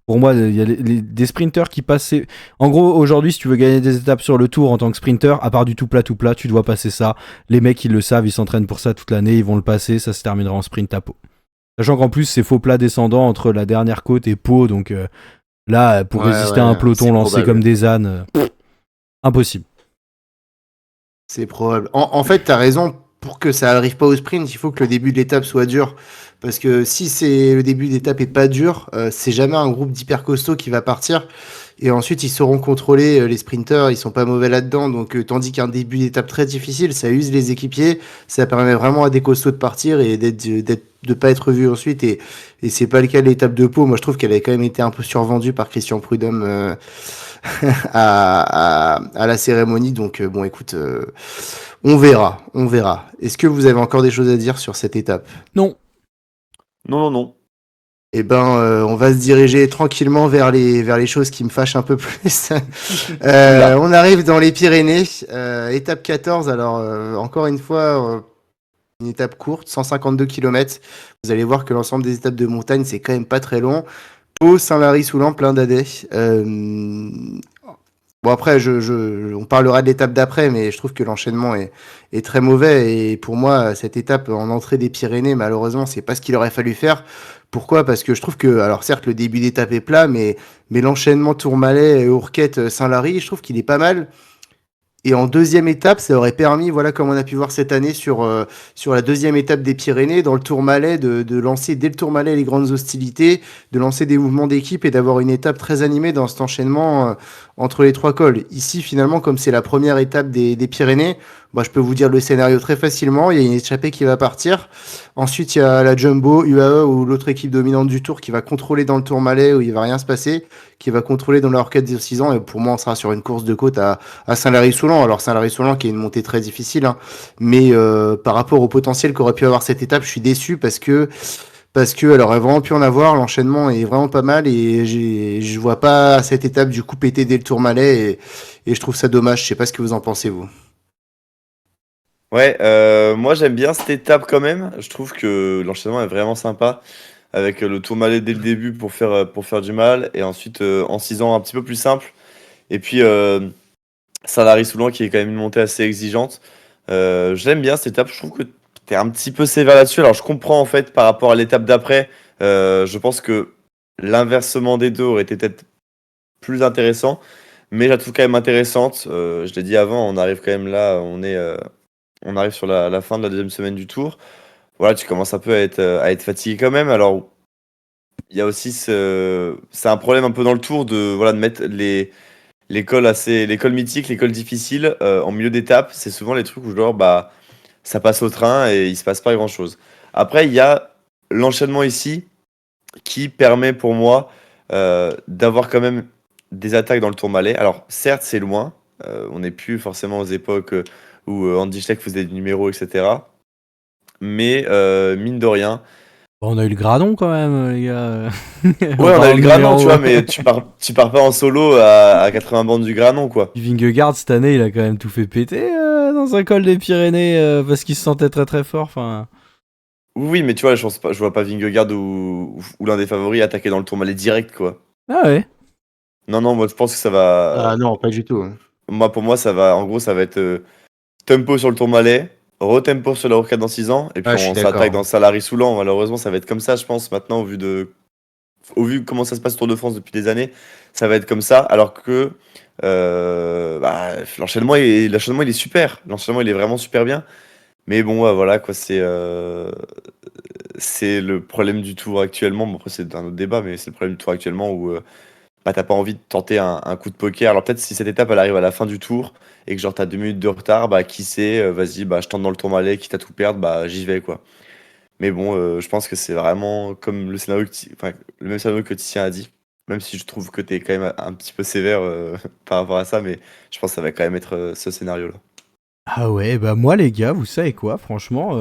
Pour moi, il y a des sprinters qui passent. En gros, aujourd'hui, si tu veux gagner des étapes sur le tour en tant que sprinter, à part du tout plat, tu dois passer ça. Les mecs, ils le savent, ils s'entraînent pour ça toute l'année, ils vont le passer, ça se terminera en sprint à Pau. Sachant qu'en plus, c'est faux plat descendant entre la dernière côte et Pau, donc là, pour résister à un peloton lancé probable. comme des ânes, impossible. C'est probable. En fait, t'as raison. Pour que ça arrive pas au sprint, il faut que le début de l'étape soit dur. Parce que si le début d'étape est pas dur, c'est jamais un groupe d'hyper costauds qui va partir. Et ensuite, ils sauront contrôler les sprinters. Ils sont pas mauvais là-dedans. Donc, tandis qu'un début d'étape très difficile, ça use les équipiers. Ça permet vraiment à des costauds de partir et de pas être vus ensuite. Et c'est pas le cas de l'étape de Pau. Moi, je trouve qu'elle avait quand même été un peu survendue par Christian Prudhomme à la cérémonie. Donc, bon, écoute, on verra. Est-ce que vous avez encore des choses à dire sur cette étape? Non. Non. Eh ben, on va se diriger tranquillement vers les choses qui me fâchent un peu plus. On arrive dans les Pyrénées, étape 14. Alors, encore une fois, une étape courte, 152 km. Vous allez voir que l'ensemble des étapes de montagne, c'est quand même pas très long. Pau, Saint-Lary-Soulan, plein d'adais. Bon, après, on parlera de l'étape d'après, mais je trouve que l'enchaînement est très mauvais. Et pour moi, cette étape en entrée des Pyrénées, malheureusement, c'est pas ce qu'il aurait fallu faire. Pourquoi? Parce que je trouve que, alors certes, le début d'étape est plat, mais l'enchaînement Tourmalet, Ourquette, Saint-Lary, je trouve qu'il est pas mal. Et en deuxième étape, ça aurait permis, voilà, comme on a pu voir cette année sur la deuxième étape des Pyrénées, dans le Tourmalet, de lancer dès le Tourmalet les grandes hostilités, de lancer des mouvements d'équipe et d'avoir une étape très animée dans cet enchaînement entre les trois cols. Ici, finalement, comme c'est la première étape des Pyrénées, bah, je peux vous dire le scénario très facilement. Il y a une échappée qui va partir. Ensuite, il y a la Jumbo, UAE ou l'autre équipe dominante du Tour qui va contrôler dans le Tourmalet où il va rien se passer, qui va contrôler dans la Orquette des 6 ans. Et pour moi, on sera sur une course de côte à Saint-Lary-Soulan. Alors Saint-Lary-Soulan qui est une montée très difficile, hein, mais par rapport au potentiel qu'aurait pu avoir cette étape, je suis déçu parce que parce qu'elle aurait vraiment pu en avoir. L'enchaînement est vraiment pas mal et je vois pas cette étape du coup péter dès le Tourmalet et je trouve ça dommage. Je sais pas ce que vous en pensez, vous. Ouais, moi j'aime bien cette étape quand même. Je trouve que l'enchaînement est vraiment sympa avec le Tourmalet dès le début pour faire du mal et ensuite en 6 ans un petit peu plus simple. Et puis Sanary-Soulan qui est quand même une montée assez exigeante. Je l'aime bien cette étape. Je trouve que t'es un petit peu sévère là-dessus. Alors je comprends en fait par rapport à l'étape d'après. Je pense que l'inversement des deux aurait été peut-être plus intéressant. Mais je la trouve quand même intéressante. Je l'ai dit avant, on arrive quand même là, on arrive sur la fin de la deuxième semaine du tour. Voilà, tu commences un peu à être fatigué quand même. Alors, il y a aussi c'est un problème un peu dans le tour voilà, de mettre l'école mythique, l'école difficile en milieu d'étape. C'est souvent les trucs où genre, bah, ça passe au train et il se passe pas grand-chose. Après, il y a l'enchaînement ici qui permet pour moi d'avoir quand même des attaques dans le Tourmalet. Alors, certes, c'est loin. On n'est plus forcément aux époques où Andy Schleck faisait des numéros, etc. Mais mine de rien. On a eu le Granon quand même, les gars. Ouais, on a eu le Granon, tu vois, mais tu pars pas en solo à 80 bandes du Granon, quoi. Vingegaard, cette année, il a quand même tout fait péter dans un col des Pyrénées parce qu'il se sentait très très fort. Enfin. Oui, mais tu vois, je vois pas Vingegaard ou l'un des favoris attaquer dans le Tourmalet direct, quoi. Ah ouais. Non, moi, je pense que ça va. Ah non, pas du tout. Pour moi, ça va. En gros, ça va être tempo sur le Tourmalet, retempo sur la Rourcade dans 6 ans, et puis Ah, je suis on s'attaque d'accord. dans Sanary-Soulan. Malheureusement, ça va être comme ça, je pense, maintenant, au vu comment ça se passe au Tour de France depuis des années, ça va être comme ça, alors que bah, l'enchaînement, il est super. L'enchaînement, il est vraiment super bien. Mais bon, ouais, voilà, quoi, c'est le problème du Tour actuellement. Bon, après, c'est un autre débat, mais c'est le problème du Tour actuellement où bah, t'as pas envie de tenter un coup de poker. Alors peut-être si cette étape elle arrive à la fin du tour et que genre t'as 2 minutes de retard, bah qui sait, vas-y, bah je tente dans le Tourmalet, quitte à tout perdre, bah j'y vais quoi. Mais bon, je pense que c'est vraiment comme le scénario enfin, le même scénario que Titien a dit. Même si je trouve que t'es quand même un petit peu sévère par rapport à ça, mais je pense que ça va quand même être ce scénario-là. Ah ouais, bah moi les gars, vous savez quoi, franchement,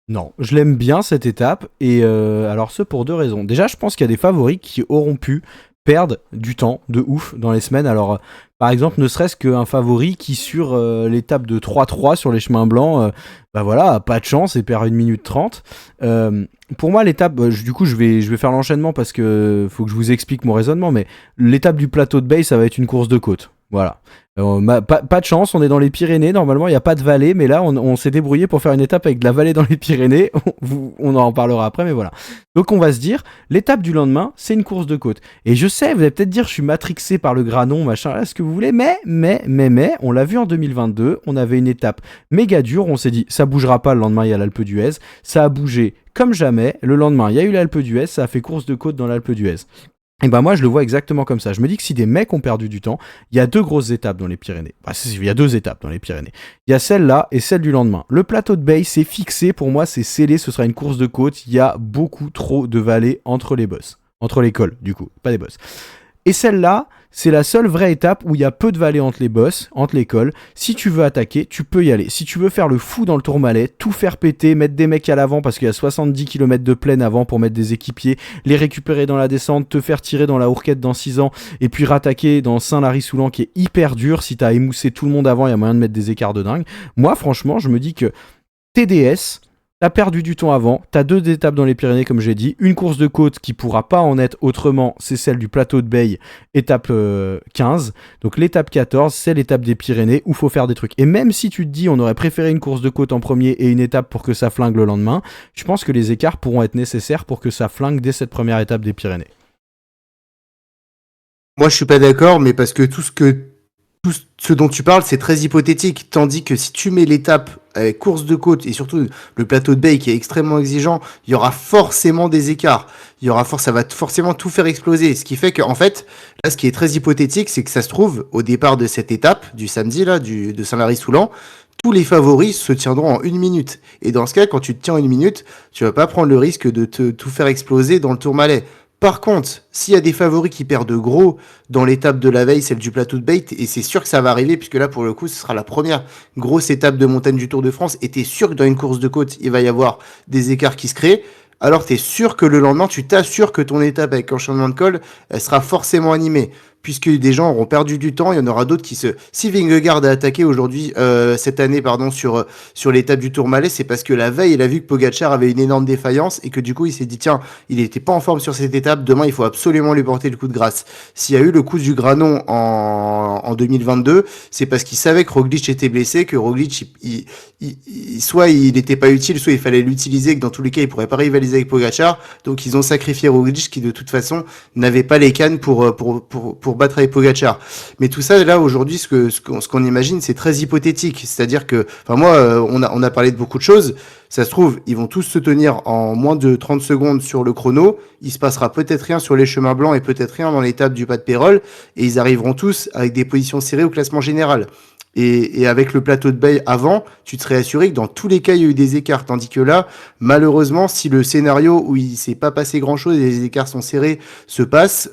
non, je l'aime bien cette étape, et alors ce pour deux raisons. Déjà, je pense qu'il y a des favoris qui auront pu perdre du temps de ouf dans les semaines. Alors, par exemple, ne serait-ce qu'un favori qui sur l'étape de 3-3 sur les chemins blancs, bah voilà, a pas de chance et perd 1 minute 30. Pour moi, l'étape, du coup, je vais faire l'enchaînement parce que faut que je vous explique mon raisonnement, mais l'étape du plateau de Bay, ça va être une course de côte. Voilà. Pas de chance, on est dans les Pyrénées, normalement il n'y a pas de vallée, mais là on s'est débrouillé pour faire une étape avec de la vallée dans les Pyrénées, on en parlera après, mais voilà. Donc on va se dire, l'étape du lendemain, c'est une course de côte. Et je sais, vous allez peut-être dire, je suis matrixé par le Granon, machin, là, ce que vous voulez, mais, on l'a vu en 2022, on avait une étape méga dure, on s'est dit, ça bougera pas, le lendemain il y a l'Alpe d'Huez, ça a bougé comme jamais, le lendemain il y a eu l'Alpe d'Huez, ça a fait course de côte dans l'Alpe d'Huez. Et ben moi je le vois exactement comme ça. Je me dis que si des mecs ont perdu du temps, il y a 2 grosses étapes dans les Pyrénées. Il y a 2 étapes dans les Pyrénées. Il y a celle-là et celle du lendemain. Le plateau de Bay, c'est fixé, pour moi c'est scellé, ce sera une course de côte. Il y a beaucoup trop de vallées entre les bosses. Entre les cols, du coup, pas des bosses. Et celle-là, c'est la seule vraie étape où il y a peu de vallées entre les bosses, entre les cols. Si tu veux attaquer, tu peux y aller. Si tu veux faire le fou dans le Tourmalet, tout faire péter, mettre des mecs à l'avant parce qu'il y a 70 km de plaine avant pour mettre des équipiers, les récupérer dans la descente, te faire tirer dans la Hourquette dans 6 ans, et puis rattaquer dans Saint-Lary-Soulan qui est hyper dur. Si t'as émoussé tout le monde avant, il y a moyen de mettre des écarts de dingue. Moi, franchement, je me dis que TDS... T'as perdu du temps avant, t'as 2 étapes dans les Pyrénées comme j'ai dit, une course de côte qui pourra pas en être autrement, c'est celle du plateau de Bay, étape 15, donc l'étape 14, c'est l'étape des Pyrénées où faut faire des trucs. Et même si tu te dis on aurait préféré une course de côte en premier et une étape pour que ça flingue le lendemain, je pense que les écarts pourront être nécessaires pour que ça flingue dès cette première étape des Pyrénées. Moi, je suis pas d'accord, mais parce que tout ce dont tu parles, c'est très hypothétique. Tandis que si tu mets l'étape avec course de côte et surtout le plateau de Bay qui est extrêmement exigeant, il y aura forcément des écarts. Ça va forcément tout faire exploser. Ce qui fait qu'en fait, là, ce qui est très hypothétique, c'est que ça se trouve, au départ de cette étape, du samedi, là, de Saint-Lary-Soulan, tous les favoris se tiendront en 1 minute. Et dans ce cas, quand tu te tiens en 1 minute, tu vas pas prendre le risque de te tout faire exploser dans le Tourmalet. Par contre, s'il y a des favoris qui perdent gros dans l'étape de la veille, celle du plateau de Bay, et c'est sûr que ça va arriver, puisque là, pour le coup, ce sera la première grosse étape de montagne du Tour de France, et t'es sûr que dans une course de côte, il va y avoir des écarts qui se créent, alors tu es sûr que le lendemain, tu t'assures que ton étape avec enchaînement de col, elle sera forcément animée. Puisque des gens auront perdu du temps, il y en aura d'autres qui se. Si Vingegaard a attaqué aujourd'hui, cette année, pardon, sur l'étape du Tourmalet, c'est parce que la veille, il a vu que Pogacar avait une énorme défaillance et que du coup, il s'est dit tiens, il n'était pas en forme sur cette étape, demain, il faut absolument lui porter le coup de grâce. S'il y a eu le coup du Granon en 2022, c'est parce qu'il savait que Roglic était blessé, que Roglic, soit il n'était pas utile, soit il fallait l'utiliser, que dans tous les cas, il pourrait pas rivaliser avec Pogacar. Donc, ils ont sacrifié Roglic qui, de toute façon, n'avait pas les cannes pour battre avec Pogacar. Mais tout ça, là, aujourd'hui, ce qu'on imagine, c'est très hypothétique. C'est-à-dire que, enfin, moi, on a parlé de beaucoup de choses. Ça se trouve, ils vont tous se tenir en moins de 30 secondes sur le chrono. Il se passera peut-être rien sur les chemins blancs et peut-être rien dans l'étape du pas de Pérol. Et ils arriveront tous avec des positions serrées au classement général. Et avec le plateau de Bay avant, tu te serais assuré que dans tous les cas, il y a eu des écarts. Tandis que là, malheureusement, si le scénario où il s'est pas passé grand-chose et les écarts sont serrés se passe,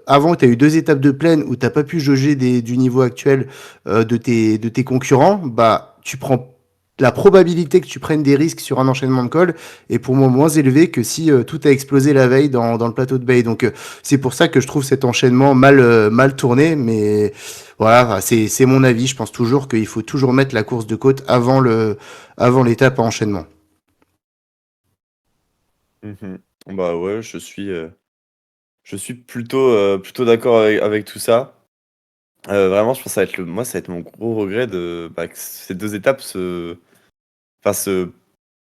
avant, tu as eu 2 étapes de plaine où t'as pas pu jauger du niveau actuel de tes concurrents, bah tu prends la probabilité que tu prennes des risques sur un enchaînement de col est pour moi moins élevée que si tout a explosé la veille dans le plateau de Bay. Donc c'est pour ça que je trouve cet enchaînement mal tourné, mais voilà, c'est mon avis. Je pense toujours qu'il faut toujours mettre la course de côte avant l'étape à enchaînement. Mhm. Bah ouais, je suis plutôt d'accord avec tout ça. Vraiment, je pense que moi, ça va être mon gros regret que ces deux étapes enfin,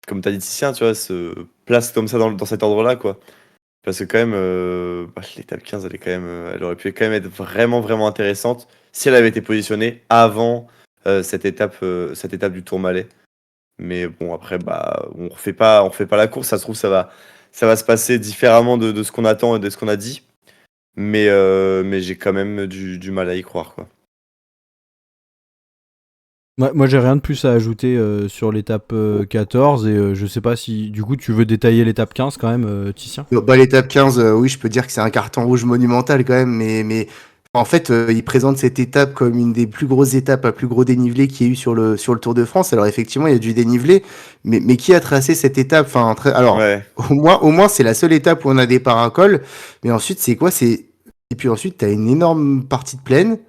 comme t'as dit, Titien, tu vois, se placent comme ça dans cet ordre-là, quoi. Parce que quand même, l'étape 15, elle aurait pu quand même être vraiment, vraiment intéressante si elle avait été positionnée avant cette étape du Tourmalet. Mais bon, après, on refait pas la course. Ça se trouve, ça va se passer différemment de ce qu'on attend et de ce qu'on a dit. Mais j'ai quand même du mal à y croire, quoi. Moi, j'ai rien de plus à ajouter sur l'étape 14 et je sais pas si du coup tu veux détailler l'étape 15 quand même, Titien. Bah, l'étape 15, oui, je peux dire que c'est un carton rouge monumental quand même, mais en fait, il présente cette étape comme une des plus grosses étapes à plus gros dénivelé qu'il y a eu sur le Tour de France. Alors effectivement, il y a du dénivelé, mais qui a tracé cette étape? Enfin, alors, Ouais. au moins, c'est la seule étape où on a des paracols, mais ensuite, c'est quoi? Et puis ensuite, tu as une énorme partie de plaine,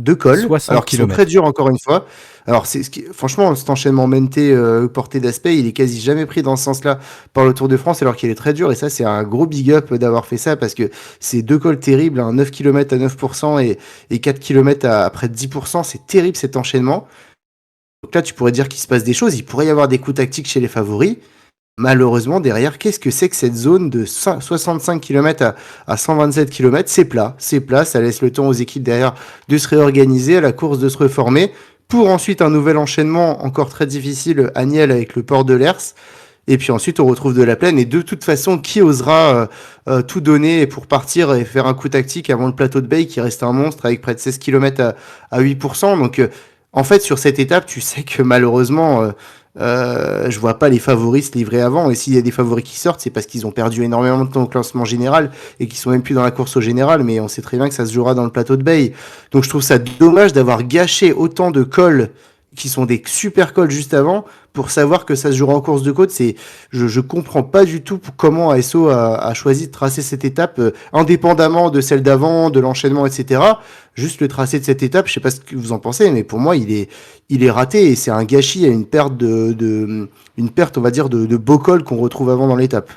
2 cols, 60 alors qui sont très km. durs encore une fois. Alors franchement, cet enchaînement Menté porté d'aspect, il est quasi jamais pris dans ce sens-là par le Tour de France, alors qu'il est très dur. Et ça, c'est un gros big up d'avoir fait ça parce que c'est 2 cols terribles, hein, 9 km à 9% et 4 km à près de 10%. C'est terrible cet enchaînement. Donc là, tu pourrais dire qu'il se passe des choses. Il pourrait y avoir des coups tactiques chez les favoris. Malheureusement, derrière, qu'est-ce que c'est que cette zone de 65 km à 127 km? C'est plat, ça laisse le temps aux équipes derrière de se réorganiser, à la course de se reformer, pour ensuite un nouvel enchaînement encore très difficile à Niel avec le port de l'Ers. Et puis ensuite, on retrouve de la plaine. Et de toute façon, qui osera tout donner pour partir et faire un coup tactique avant le plateau de Bay qui reste un monstre avec près de 16 km à 8%. Donc, en fait, sur cette étape, tu sais que malheureusement, je vois pas les favoris se livrer avant. Et s'il y a des favoris qui sortent, c'est parce qu'ils ont perdu énormément de temps au classement général et qu'ils sont même plus dans la course au général. Mais on sait très bien que ça se jouera dans le plateau de Bay. Donc, je trouve ça dommage d'avoir gâché autant de cols qui sont des super cols juste avant pour savoir que ça se jouera en course de côte. Je comprends pas du tout comment ASO a choisi de tracer cette étape indépendamment de celle d'avant, de l'enchaînement, etc. Juste le tracé de cette étape, je sais pas ce que vous en pensez, mais pour moi, il est raté et c'est un gâchis, il y a une perte, on va dire, de beaux cols qu'on retrouve avant dans l'étape.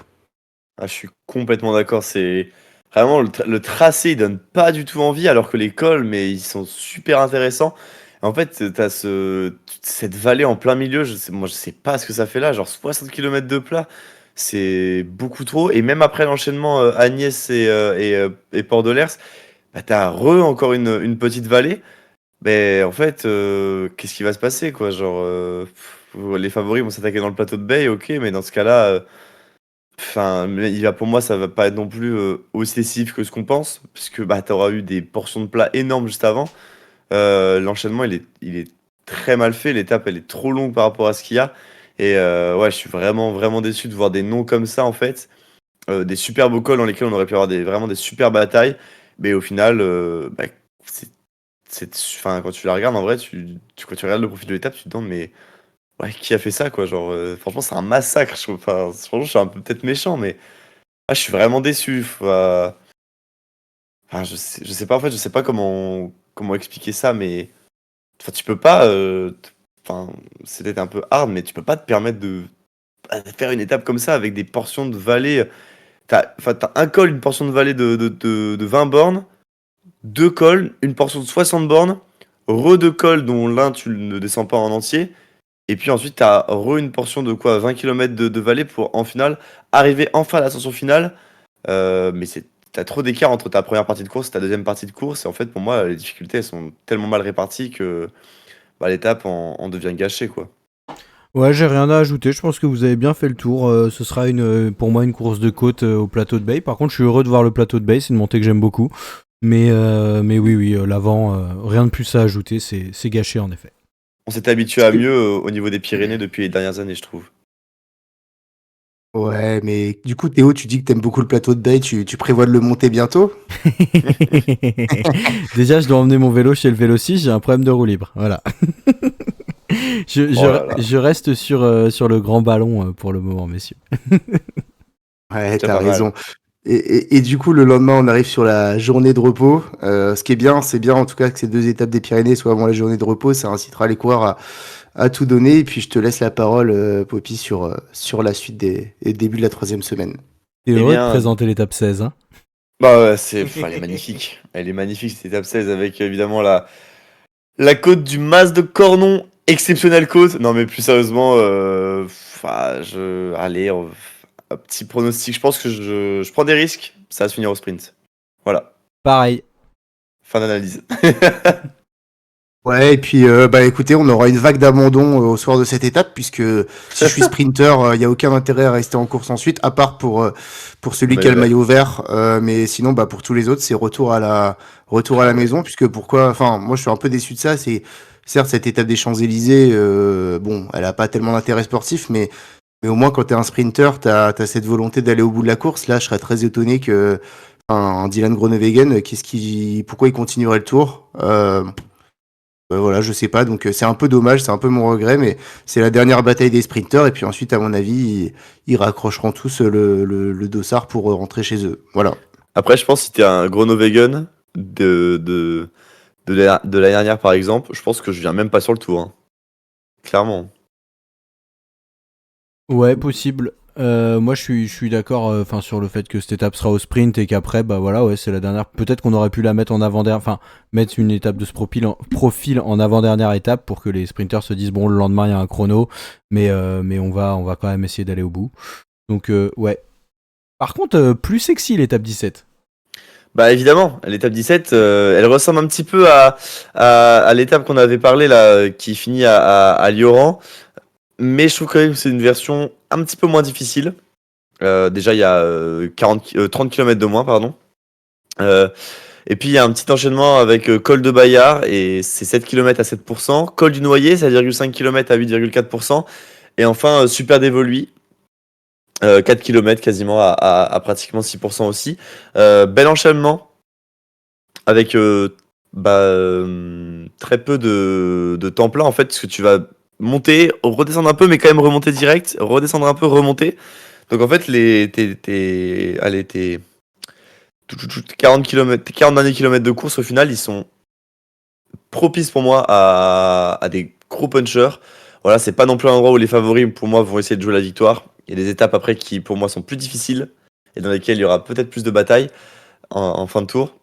Ah, je suis complètement d'accord. C'est vraiment le tracé, il donne pas du tout envie, alors que les cols, mais ils sont super intéressants. En fait, t'as cette vallée en plein milieu. Moi, je sais pas ce que ça fait là. Genre 60 km de plat, c'est beaucoup trop. Et même après l'enchaînement Agnès et Port de l'Ers, bah, t'as encore une petite vallée. Mais en fait, qu'est-ce qui va se passer, quoi? Genre, les favoris vont s'attaquer dans le plateau de Bay, ok, mais dans ce cas-là. Enfin, mais pour moi, ça va pas être non plus aussi décisif que ce qu'on pense, puisque bah, tu auras eu des portions de plat énormes juste avant. L'enchaînement, il est très mal fait. L'étape, elle est trop longue par rapport à ce qu'il y a. Et ouais, je suis vraiment, vraiment déçu de voir des noms comme ça, en fait. Des super beaux cols dans lesquels on aurait pu avoir vraiment des super batailles. Mais au final, enfin, quand tu la regardes, en vrai, quand tu regardes le profil de l'étape, tu te demandes, mais Ouais, qui a fait ça, quoi? Genre, franchement, c'est un massacre, je trouve. Enfin, franchement, je suis un peu peut-être méchant, mais je suis vraiment déçu. Enfin, je sais pas, en fait, je sais pas comment expliquer ça, mais enfin, tu peux pas. Enfin, c'est peut-être un peu hard, mais tu peux pas te permettre de faire une étape comme ça avec des portions de vallée. Enfin, t'as un col, une portion de vallée de 20 bornes, deux cols, une portion de 60 bornes, deux cols dont l'un tu ne descends pas en entier. Et puis ensuite, tu as une portion de quoi 20 km de vallée pour en finale arriver enfin à l'ascension finale. Mais t'as trop d'écart entre ta première partie de course et ta deuxième partie de course. Et en fait, pour moi, les difficultés elles sont tellement mal réparties que l'étape en devient gâchée, quoi. Ouais, j'ai rien à ajouter. Je pense que vous avez bien fait le tour. Ce sera pour moi une course de côte au plateau de Bay. Par contre, je suis heureux de voir le plateau de Bay. C'est une montée que j'aime beaucoup. Mais oui, l'avant, rien de plus à ajouter. C'est gâché en effet. On s'est habitué à mieux au niveau des Pyrénées depuis les dernières années, je trouve. Ouais, mais du coup, Théo, tu dis que t'aimes beaucoup le plateau de Bay, tu prévois de le monter bientôt? Déjà, je dois emmener mon vélo chez le Vélo 6. J'ai un problème de roue libre. Voilà. Oh là là, Je reste sur le grand ballon pour le moment, messieurs. Ouais, déjà t'as pas mal. raison. Et du coup, le lendemain, on arrive sur la journée de repos. Ce qui est bien, c'est bien en tout cas que ces deux étapes des Pyrénées soient avant la journée de repos. Ça incitera les coureurs à tout donner. Et puis, je te laisse la parole, Poppy, sur la suite des débuts de la troisième semaine. T'es Eh heureux de bien, présenter l'étape 16, hein? bah ouais, elle est magnifique. Elle est magnifique cette étape 16 avec évidemment la côte du Mas de Cornon, exceptionnelle côte. Non, mais plus sérieusement, allez, un petit pronostic. Je pense que je prends des risques. Ça va se finir au sprint. Voilà, Pareil. fin d'analyse. Ouais, et puis bah écoutez, on aura une vague d'abandon au soir de cette étape, puisque si je suis sprinter, il y a aucun intérêt à rester en course ensuite, à part pour Le celui qui a maillot le vert. maillot vert, mais sinon bah pour tous les autres, c'est retour à Ah la ouais. maison, puisque pourquoi, enfin moi je suis un peu déçu de ça, c'est certes cette étape des Champs-Élysées, bon, elle a pas tellement d'intérêt sportif, mais au moins quand t'es un sprinter, t'as cette volonté d'aller au bout de la course. Là, je serais très étonné que un Dylan Groenewegen, pourquoi il continuerait le tour? Voilà, je sais pas, donc c'est un peu dommage, c'est un peu mon regret, mais c'est la dernière bataille des sprinters, et puis ensuite, à mon avis, ils raccrocheront tous le dossard pour rentrer chez eux. Voilà. Après, je pense que si t'es un Groenewegen de l'année dernière, par exemple, je pense que je viens même pas sur le tour, hein. Clairement. Ouais, possible. Moi, je suis d'accord enfin sur le fait que cette étape sera au sprint et qu'après, bah voilà, ouais, c'est la dernière. Peut-être qu'on aurait pu la mettre en avant-dernière, enfin, mettre une étape de ce profil en avant-dernière étape pour que les sprinters se disent, bon, le lendemain, il y a un chrono, mais on va quand même essayer d'aller au bout. Donc, ouais. Par contre, plus sexy l'étape 17. Bah évidemment, l'étape 17, elle ressemble un petit peu à l'étape qu'on avait parlé là, qui finit à Lioran. Mais je trouve quand même que c'est une version un petit peu moins difficile. Déjà, il y a 30 km de moins, pardon. Euh, et puis, il y a un petit enchaînement avec col de Bayard, et c'est 7 km à 7%. Col du Noyer, 7,5 km à 8,4%. Et enfin, super d'évoluer, 4 km quasiment à pratiquement 6% aussi. Bel enchaînement avec très peu de temps plat en fait, parce que tu vas monter, redescendre un peu, mais quand même remonter direct, redescendre un peu, remonter. Donc en fait, tes 40 km, 40 derniers kilomètres de course au final, ils sont propices pour moi à des gros punchers. Voilà, c'est pas non plus un endroit où les favoris pour moi vont essayer de jouer la victoire. Il y a des étapes après qui pour moi sont plus difficiles et dans lesquelles il y aura peut-être plus de batailles en fin de tour.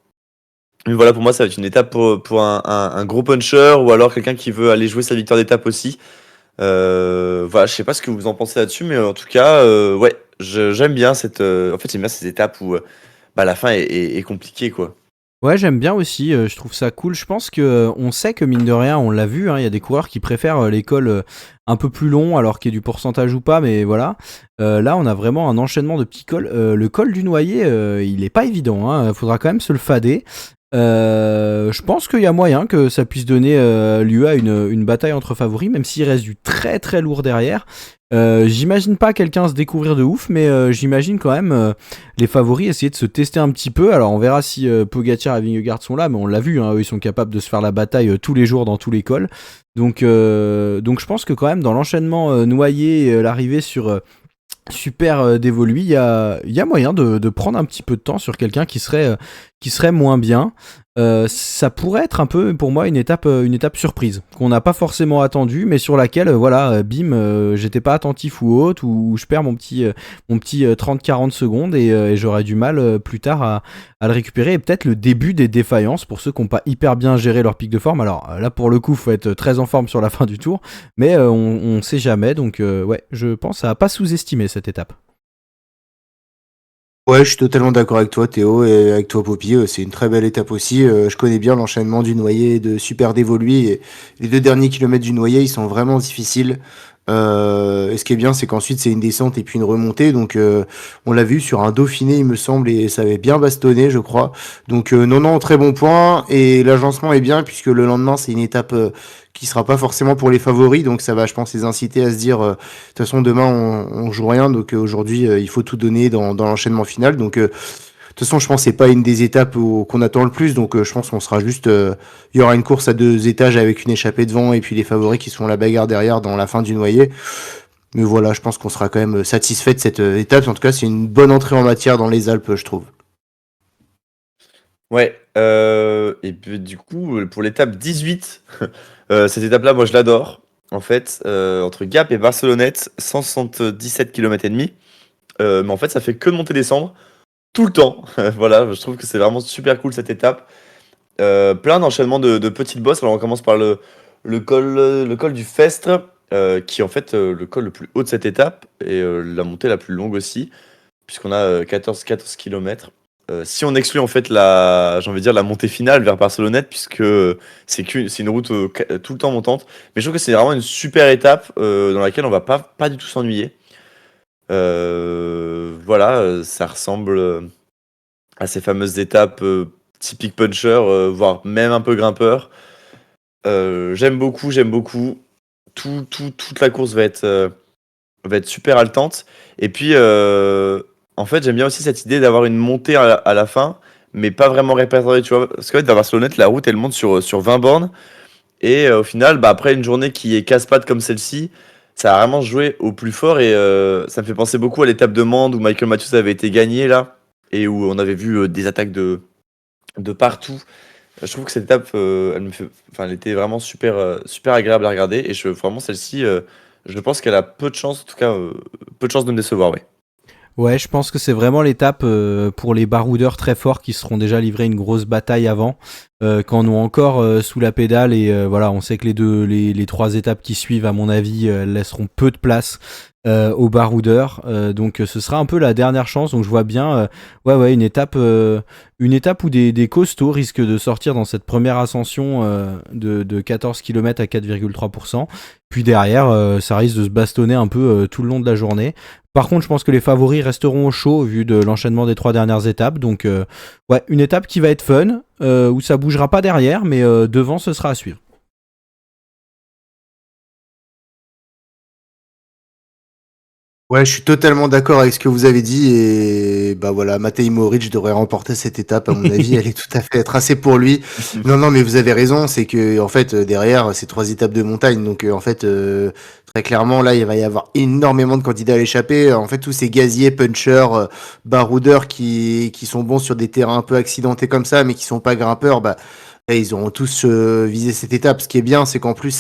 Mais voilà, pour moi, ça va être une étape pour un gros puncher ou alors quelqu'un qui veut aller jouer sa victoire d'étape aussi. Voilà, je sais pas ce que vous en pensez là-dessus, mais en tout cas, ouais, j'aime bien en fait, j'aime bien ces étapes où la fin est compliquée, quoi. Ouais, j'aime bien aussi, je trouve ça cool. Je pense que on sait que mine de rien, on l'a vu, hein, il y a des coureurs qui préfèrent les cols un peu plus longs, alors qu'il y a du pourcentage ou pas, mais voilà. Là, on a vraiment un enchaînement de petits cols. Le col du Noyer, il est pas évident, hein, faudra quand même se le fader. Je pense qu'il y a moyen que ça puisse donner lieu à une bataille entre favoris, même s'il reste du très très lourd derrière. J'imagine pas quelqu'un se découvrir de ouf, mais j'imagine quand même les favoris essayer de se tester un petit peu. Alors on verra si Pogacar et Vingegaard sont là, mais on l'a vu, hein, eux ils sont capables de se faire la bataille tous les jours dans tous les cols. Donc je pense que quand même dans l'enchaînement noyé, l'arrivée sur super dévolu, il y a moyen de prendre un petit peu de temps sur quelqu'un qui serait moins bien. Ça pourrait être un peu pour moi une étape surprise qu'on n'a pas forcément attendue, mais sur laquelle bim, j'étais pas attentif ou autre, ou je perds mon petit 30-40 secondes et j'aurais du mal plus tard à le récupérer, et peut-être le début des défaillances pour ceux qui n'ont pas hyper bien géré leur pic de forme. Alors là pour le coup faut être très en forme sur la fin du tour, mais on sait jamais, donc ouais, je pense à pas sous-estimer cette étape. Ouais, je suis totalement d'accord avec toi, Théo, et avec toi, Poppy. C'est une très belle étape aussi. Je connais bien l'enchaînement du noyer et de Super Dévolu. Et les 2 derniers kilomètres du noyer, ils sont vraiment difficiles. Et ce qui est bien, c'est qu'ensuite, c'est une descente et puis une remontée. Donc, on l'a vu sur un Dauphiné, il me semble, et ça avait bien bastonné, je crois. Donc, non, très bon point. Et l'agencement est bien, puisque le lendemain, c'est une étape qui sera pas forcément pour les favoris. Donc, ça va, je pense, les inciter à se dire, de toute façon, demain, on joue rien. Donc, aujourd'hui, il faut tout donner dans l'enchaînement final. Donc, de toute façon, je pense que c'est pas une des étapes qu'on attend le plus. Donc, je pense qu'on sera juste. Il y aura une course à 2 étages avec une échappée devant et puis les favoris qui sont la bagarre derrière dans la fin du noyer. Mais voilà, je pense qu'on sera quand même satisfait de cette étape. En tout cas, c'est une bonne entrée en matière dans les Alpes, je trouve. Ouais, et puis du coup, pour l'étape 18, cette étape-là, moi je l'adore. En fait, entre Gap et Barcelonnette, 177 km et demi. Mais en fait, ça fait que de monter-descendre tout le temps. Voilà, je trouve que c'est vraiment super cool cette étape. Plein d'enchaînements de petites bosses. Alors on commence par le col du Festre, qui est en fait le col le plus haut de cette étape et la montée la plus longue aussi, puisqu'on a 14 km. Si on exclut en fait j'ai envie de dire la montée finale vers Barcelonnette, puisque c'est une route tout le temps montante. Mais je trouve que c'est vraiment une super étape dans laquelle on va pas du tout s'ennuyer. Voilà, ça ressemble à ces fameuses étapes typiques puncher, voire même un peu grimpeur. J'aime beaucoup. Toute la course va être super haletante. Et puis, en fait, j'aime bien aussi cette idée d'avoir une montée à la fin, mais pas vraiment répertoriée, tu vois. Parce qu'en fait, dans Barcelonnette, la route, elle monte sur 20 bornes. Et au final, bah, après une journée qui est casse-pattes comme celle-ci, ça a vraiment joué au plus fort. Et ça me fait penser beaucoup à l'étape de Mende où Michael Matthews avait été gagné, là. Et où on avait vu des attaques de partout. Je trouve que cette étape, elle était vraiment super agréable à regarder. Et vraiment, celle-ci, je pense qu'elle a peu de chance, en tout cas, peu de chance de me décevoir, ouais. Ouais, je pense que c'est vraiment l'étape pour les baroudeurs très forts qui seront déjà livrés une grosse bataille avant, quand on est encore sous la pédale, et voilà, on sait que les 3 étapes qui suivent, à mon avis, laisseront peu de place aux baroudeurs, donc ce sera un peu la dernière chance. Donc je vois bien ouais, une étape où des costauds risquent de sortir dans cette première ascension de 14 km à 4,3%, puis derrière ça risque de se bastonner un peu tout le long de la journée. Par contre, je pense que les favoris resteront au chaud vu de l'enchaînement des 3 dernières étapes. Donc, ouais, une étape qui va être fun, où ça bougera pas derrière, mais devant, ce sera à suivre. Ouais, je suis totalement d'accord avec ce que vous avez dit et bah voilà, Matej Mohoric devrait remporter cette étape à mon avis, elle est tout à fait tracée pour lui. Non, mais vous avez raison, c'est que en fait derrière c'est 3 étapes de montagne, donc en fait très clairement là il va y avoir énormément de candidats à l'échappée. En fait tous ces gaziers, punchers, baroudeurs qui sont bons sur des terrains un peu accidentés comme ça, mais qui sont pas grimpeurs, bah là, ils auront tous visé cette étape. Ce qui est bien, c'est qu'en plus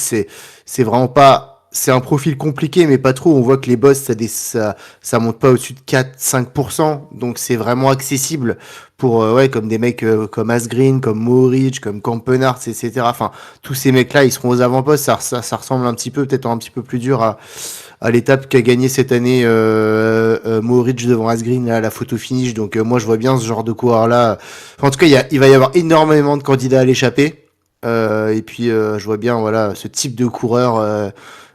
c'est vraiment pas. C'est un profil compliqué, mais pas trop. On voit que les boss, ça monte pas au-dessus de 4-5%. Donc, c'est vraiment accessible pour, ouais, comme des mecs comme Asgreen, comme Mohoric, comme Campenarts, etc. Enfin, tous ces mecs-là, ils seront aux avant-postes. Ça ressemble un petit peu, peut-être un petit peu plus dur à l'étape qu'a gagné cette année Mohoric devant Asgreen à la photo finish. Donc, moi, je vois bien ce genre de coureur-là. Enfin, en tout cas, il va y avoir énormément de candidats à l'échappée. Et puis, je vois bien, voilà, ce type de coureur.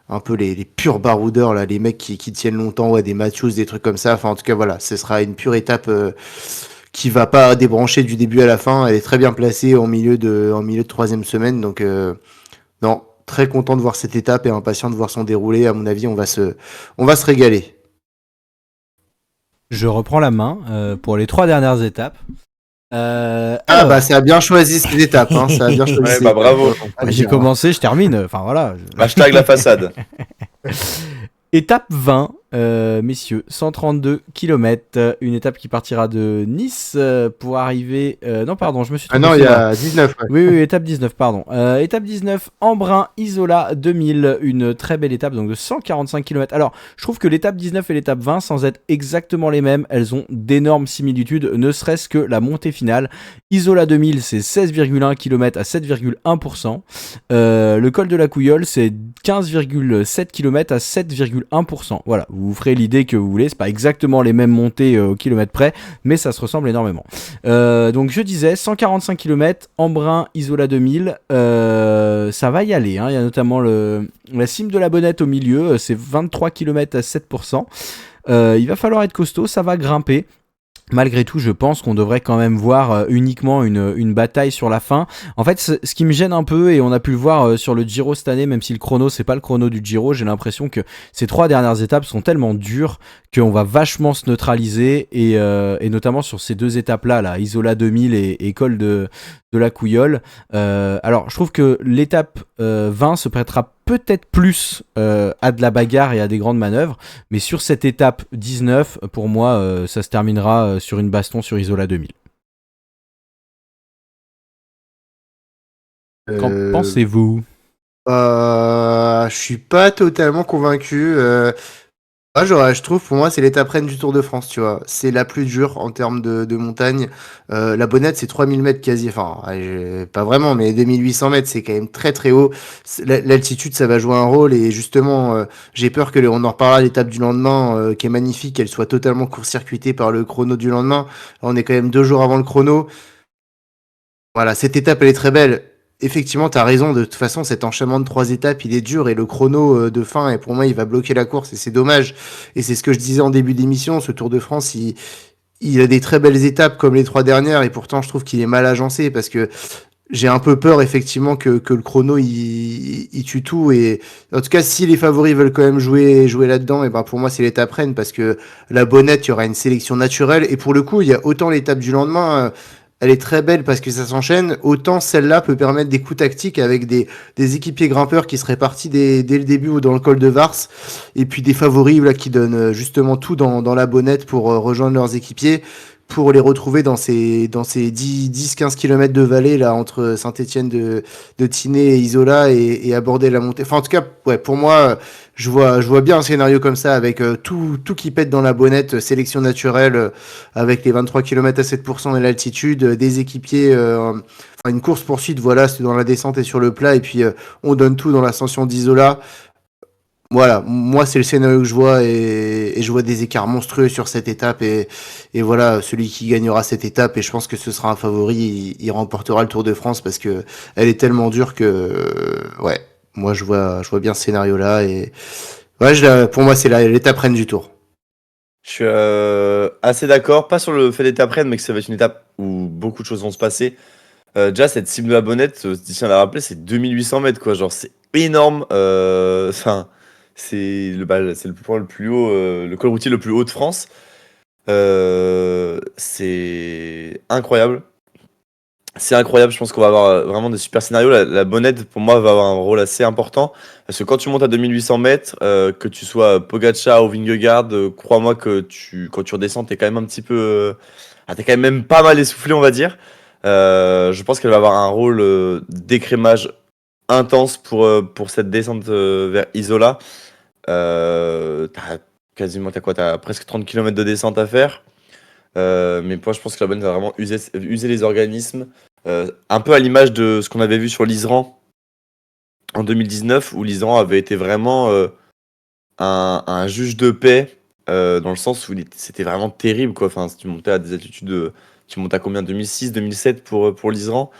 Un peu les purs baroudeurs, là, les mecs qui tiennent longtemps, ouais, des Matthews, des trucs comme ça. Enfin, en tout cas, voilà, ce sera une pure étape qui va pas débrancher du début à la fin. Elle est très bien placée en milieu de troisième semaine. Donc, non, très content de voir cette étape et impatient de voir son déroulé. À mon avis, on va se régaler. Je reprends la main pour les 3 dernières étapes. Ça a bien choisi ces étapes. Hein, ça a bien choisi. Ouais, bravo. J'ai commencé, je termine. Enfin voilà. Hashtag la façade. Étape 20, messieurs, 132 km. Une étape qui partira de Nice pour arriver. Non, pardon, je me suis trompé. Ah non, il y a 19. Ouais. Oui, étape 19, pardon. Étape 19, Embrun Isola 2000. Une très belle étape, donc de 145 km. Alors, je trouve que l'étape 19 et l'étape 20, sans être exactement les mêmes, elles ont d'énormes similitudes, ne serait-ce que la montée finale. Isola 2000, c'est 16,1 km à 7,1%. Le col de la Couillole, c'est 15,7 km à 7,1%. Voilà, vous ferez l'idée que vous voulez. C'est pas exactement les mêmes montées au kilomètre près, mais ça se ressemble énormément. Donc je disais 145 km, Embrun, Isola 2000, ça va y aller. Hein. Il y a notamment la cime de la Bonnette au milieu, c'est 23 km à 7%. Il va falloir être costaud, ça va grimper. Malgré tout, je pense qu'on devrait quand même voir uniquement une bataille sur la fin. En fait, ce qui me gêne un peu, et on a pu le voir sur le Giro cette année, même si le chrono, c'est pas le chrono du Giro, j'ai l'impression que ces 3 dernières étapes sont tellement dures qu'on va vachement se neutraliser, et notamment sur ces 2 étapes-là, là, Isola 2000 et col de la Couillole. Alors, je trouve que l'étape 20 se prêtera peut-être plus à de la bagarre et à des grandes manœuvres, mais sur cette étape 19, pour moi, ça se terminera sur une baston sur Isola 2000. Qu'en pensez-vous ? Je suis pas totalement convaincu. Je trouve, pour moi, c'est l'étape reine du Tour de France, tu vois. C'est la plus dure en termes de montagne. La Bonnette, c'est 3000 mètres quasi. Enfin, pas vraiment, mais 2800 mètres, c'est quand même très très haut. L'altitude, ça va jouer un rôle. Et justement, j'ai peur que, on en reparlera, l'étape du lendemain, qui est magnifique, elle soit totalement court-circuitée par le chrono du lendemain. Là, on est quand même 2 jours avant le chrono. Voilà, cette étape, elle est très belle. Effectivement, tu as raison. De toute façon, cet enchaînement de 3 étapes, il est dur et le chrono de fin, et pour moi, il va bloquer la course et c'est dommage. Et c'est ce que je disais en début d'émission. Ce Tour de France, il a des très belles étapes comme les 3 dernières et pourtant, je trouve qu'il est mal agencé parce que j'ai un peu peur, effectivement, que le chrono, il tue tout. Et en tout cas, si les favoris veulent quand même jouer là-dedans, et ben pour moi, c'est l'étape reine parce que la Bonnette, il y aura une sélection naturelle. Et pour le coup, il y a autant l'étape du lendemain. Elle est très belle parce que ça s'enchaîne. Autant celle-là peut permettre des coups tactiques avec des équipiers grimpeurs qui seraient partis dès le début ou dans le col de Vars. Et puis des favoris là, qui donnent justement tout dans la Bonnette pour rejoindre leurs équipiers, pour les retrouver dans ces 10-15 km de vallée là, entre Saint-Étienne de Tinée et Isola et aborder la montée. Enfin, en tout cas, ouais, pour moi, je vois bien un scénario comme ça avec tout qui pète dans la Bonnette, sélection naturelle avec les 23 km à 7% et l'altitude, des équipiers, une course-poursuite, voilà, c'est dans la descente et sur le plat, et puis on donne tout dans l'ascension d'Isola. Voilà, moi c'est le scénario que je vois et je vois des écarts monstrueux sur cette étape et voilà, celui qui gagnera cette étape, et je pense que ce sera un favori, il remportera le Tour de France parce que elle est tellement dure que ouais, moi je vois bien ce scénario là et ouais, pour moi c'est l'étape reine du Tour. Je suis assez d'accord, pas sur le fait d'étape reine, mais que ça va être une étape où beaucoup de choses vont se passer. Déjà, cette cime de la Bonnette, Titien l'a rappelé, c'est 2800 mètres, quoi. Genre, c'est énorme. Enfin, c'est le point le plus haut, le col routier le plus haut de France. C'est incroyable. C'est incroyable, je pense qu'on va avoir vraiment des super scénarios. La Bonnette, pour moi, va avoir un rôle assez important. Parce que quand tu montes à 2800 mètres, que tu sois Pogacar ou Vingegaard, crois-moi que quand tu redescends, t'es quand même un petit peu. T'es quand même pas mal essoufflé, on va dire. Je pense qu'elle va avoir un rôle d'écrémage intense pour cette descente vers Isola. T'as quoi? T'as presque 30 km de descente à faire. Mais moi, je pense que la Bonnette va vraiment user les organismes. Un peu à l'image de ce qu'on avait vu sur l'Isran en 2019, où l'Isran avait été vraiment un juge de paix, dans le sens où c'était vraiment terrible, quoi. Enfin, si tu montais à des altitudes, tu montes à combien? 2006, 2007 pour l'Isran.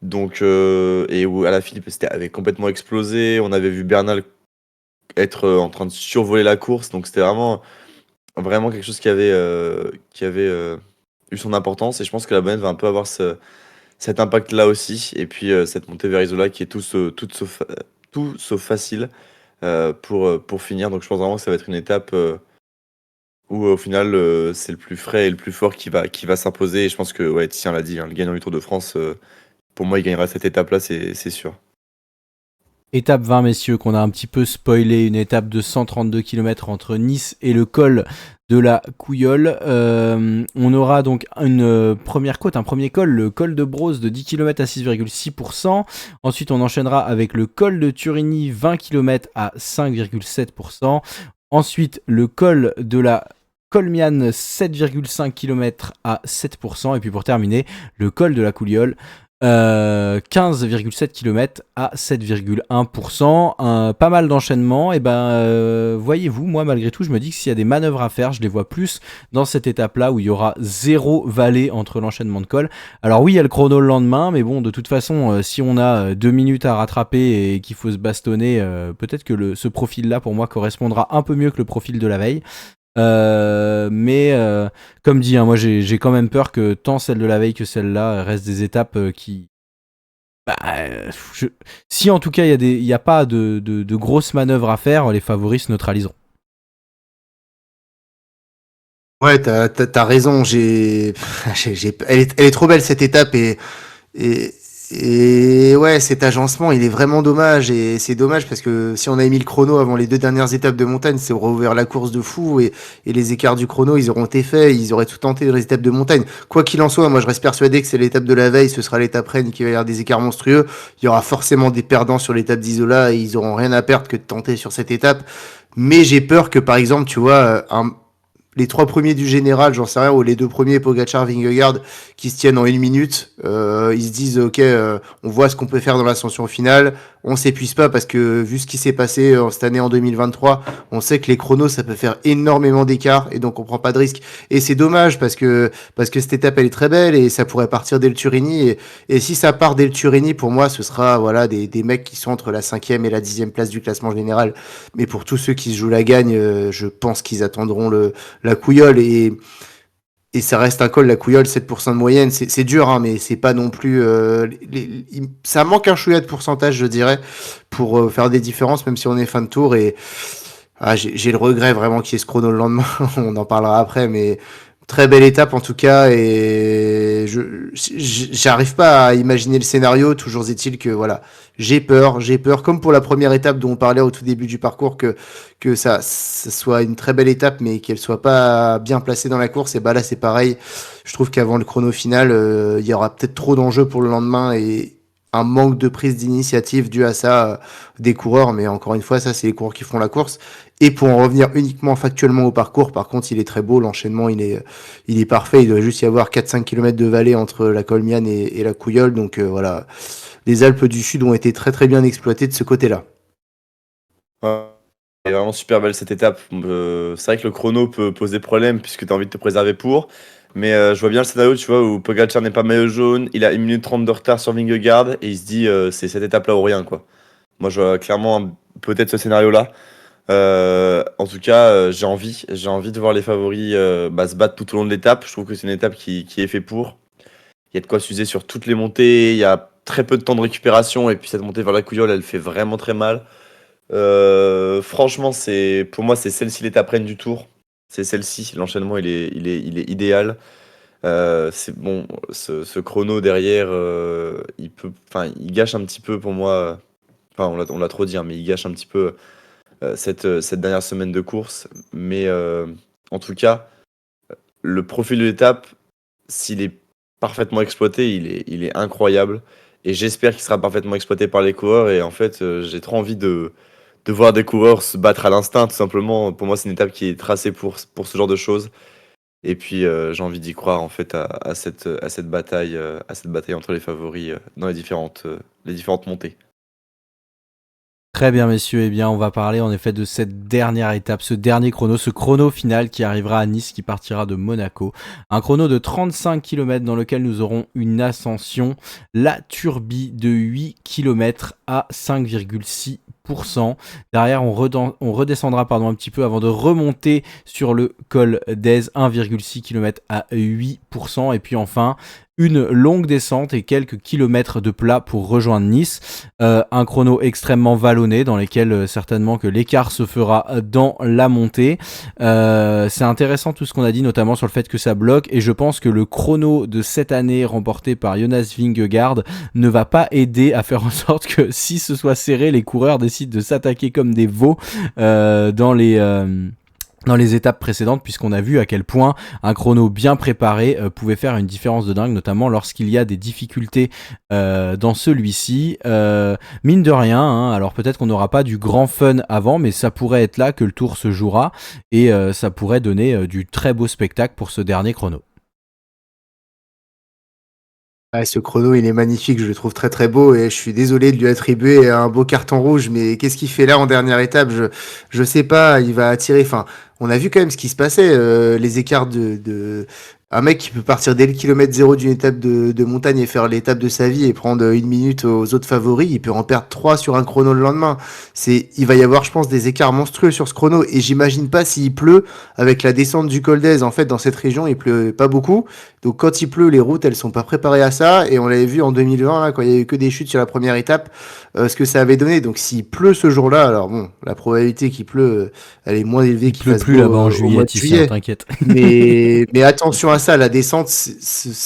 Donc, et où à la Philippe, avait complètement explosé. On avait vu Bernal être en train de survoler la course. Donc, c'était vraiment quelque chose qui avait eu son importance et je pense que la bonnette va un peu avoir cet impact-là aussi. Et puis cette montée vers Isola qui est tout sauf facile pour finir. Donc je pense vraiment que ça va être une étape où au final c'est le plus frais et le plus fort qui va s'imposer. Et je pense que, ouais, Titien l'a dit, hein, le gagnant du Tour de France, pour moi, il gagnera cette étape-là, c'est sûr. Étape 20, messieurs, qu'on a un petit peu spoilé, une étape de 132 km entre Nice et le col de la Couillole. On aura donc une première côte, un premier col, le col de Brosse de 10 km à 6,6%. Ensuite, on enchaînera avec le col de Turini, 20 km à 5,7%. Ensuite, le col de la Colmiane, 7,5 km à 7%. Et puis pour terminer, le col de la Couillole, 15,7 km à 7,1%. Pas mal d'enchaînements. Et voyez-vous, moi malgré tout, je me dis que s'il y a des manœuvres à faire, je les vois plus dans cette étape-là où il y aura 0 vallée entre l'enchaînement de cols. Alors oui, il y a le chrono le lendemain, mais bon, de toute façon, si on a 2 minutes à rattraper et qu'il faut se bastonner, peut-être que ce profil-là, pour moi, correspondra un peu mieux que le profil de la veille. Mais comme dit, hein, moi j'ai quand même peur que tant celle de la veille que celle-là restent des étapes qui... Si en tout cas il n'y a pas de grosses manœuvres à faire, les favoris se neutraliseront. Ouais, t'as raison. Elle est trop belle cette étape et, et ouais, cet agencement, il est vraiment dommage et c'est dommage parce que si on avait mis le chrono avant les 2 dernières étapes de montagne, ça aurait ouvert la course de fou et les écarts du chrono, ils auront été faits, ils auraient tout tenté dans les étapes de montagne. Quoi qu'il en soit, moi je reste persuadé que c'est l'étape de la veille, ce sera l'étape reine qui va y avoir des écarts monstrueux. Il y aura forcément des perdants sur l'étape d'Isola et ils auront rien à perdre que de tenter sur cette étape. Mais j'ai peur que par exemple, tu vois, les 3 premiers du général, j'en sais rien, ou les 2 premiers, Pogacar, Vingegaard, qui se tiennent en 1 minute, ils se disent, ok, on voit ce qu'on peut faire dans l'ascension finale, on s'épuise pas parce que vu ce qui s'est passé cette année en 2023, on sait que les chronos, ça peut faire énormément d'écart et donc on prend pas de risque. Et c'est dommage parce que cette étape, elle est très belle et ça pourrait partir dès le Turini. Et si ça part dès le Turini, pour moi, ce sera voilà des mecs qui sont entre la 5e et la 10e place du classement général. Mais pour tous ceux qui se jouent la gagne, je pense qu'ils attendront la Couillole et ça reste un col, la Couillole, 7% de moyenne, c'est dur, hein, mais c'est pas non plus... ça manque un chouïa de pourcentage, je dirais, pour faire des différences, même si on est fin de tour, et j'ai le regret vraiment qu'il y ait ce chrono le lendemain, on en parlera après, mais très belle étape en tout cas, et j'arrive pas à imaginer le scénario, toujours est-il que voilà, j'ai peur, comme pour la première étape dont on parlait au tout début du parcours, que ça soit une très belle étape, mais qu'elle soit pas bien placée dans la course. Et bah là, c'est pareil. Je trouve qu'avant le chrono final, il y aura peut-être trop d'enjeux pour le lendemain et un manque de prise d'initiative dû à ça des coureurs. Mais encore une fois, ça, c'est les coureurs qui font la course. Et pour en revenir uniquement factuellement au parcours, par contre, il est très beau. L'enchaînement, il est parfait. Il doit juste y avoir 4-5 km de vallée entre la Colmiane et la Couillole. Donc voilà, les Alpes du Sud ont été très très bien exploitées de ce côté-là. Ouais. C'est vraiment super belle cette étape. C'est vrai que le chrono peut poser problème puisque tu as envie de te préserver pour. Mais je vois bien le scénario, tu vois, où Pogacar n'est pas maillot jaune, il a 1 minute 30 de retard sur Vingegaard et il se dit c'est cette étape-là ou rien, quoi. Moi, je vois clairement peut-être ce scénario-là. En tout cas, j'ai envie de voir les favoris se battre tout au long de l'étape. Je trouve que c'est une étape qui est fait pour. Il y a de quoi s'user sur toutes les montées, il y a très peu de temps de récupération et puis cette montée vers la Couillole, elle fait vraiment très mal. Franchement, pour moi, c'est celle-ci l'étape reine du tour. C'est celle-ci, l'enchaînement il est idéal. C'est bon, ce chrono derrière, il gâche un petit peu pour moi. Enfin, on l'a trop dit, hein, mais il gâche un petit peu cette dernière semaine de course. Mais en tout cas, le profil de l'étape, s'il est parfaitement exploité, il est incroyable. Et j'espère qu'il sera parfaitement exploité par les coureurs. Et en fait, j'ai trop envie de voir des coureurs se battre à l'instinct, tout simplement. Pour moi, c'est une étape qui est tracée pour ce genre de choses. Et puis, j'ai envie d'y croire, en fait, à cette bataille entre les favoris dans les différentes montées. Très bien, messieurs. Eh bien, on va parler en effet de cette dernière étape, ce dernier chrono, ce chrono final qui arrivera à Nice, qui partira de Monaco. Un chrono de 35 km dans lequel nous aurons une ascension, la Turbie de 8 km à 5,6%. 8%. Derrière, on redescendra un petit peu avant de remonter sur le col d'Aise, 1,6 km à 8%. Et puis enfin, une longue descente et quelques kilomètres de plat pour rejoindre Nice. Un chrono extrêmement vallonné dans lequel certainement que l'écart se fera dans la montée. C'est intéressant tout ce qu'on a dit, notamment sur le fait que ça bloque, et je pense que le chrono de cette année remporté par Jonas Vingegaard ne va pas aider à faire en sorte que si ce soit serré, les coureurs décident de s'attaquer comme des veaux dans les étapes précédentes, puisqu'on a vu à quel point un chrono bien préparé pouvait faire une différence de dingue, notamment lorsqu'il y a des difficultés dans celui-ci. Mine de rien, hein, alors peut-être qu'on n'aura pas du grand fun avant, mais ça pourrait être là que le tour se jouera, et ça pourrait donner du très beau spectacle pour ce dernier chrono. Ouais, ce chrono, il est magnifique, je le trouve très très beau et je suis désolé de lui attribuer un beau carton rouge, mais qu'est-ce qu'il fait là en dernière étape? Je sais pas, il va attirer. Enfin, on a vu quand même ce qui se passait, les écarts de un mec qui peut partir dès le kilomètre zéro d'une étape de montagne et faire l'étape de sa vie et prendre une minute aux autres favoris, il peut en perdre 3 sur un chrono le lendemain. Il va y avoir, je pense, des écarts monstrueux sur ce chrono et j'imagine pas s'il pleut avec la descente du col d'Aise. En fait, dans cette région, il pleut pas beaucoup. Donc quand il pleut, les routes, elles sont pas préparées à ça. Et on l'avait vu en 2020, là, quand il y avait que des chutes sur la première étape, ce que ça avait donné. Donc s'il pleut ce jour-là, alors bon, la probabilité qu'il pleut, elle est moins élevée qu'il fasse plus beau là-bas en au mois de juillet. T'inquiète. Mais attention à ça, la descente,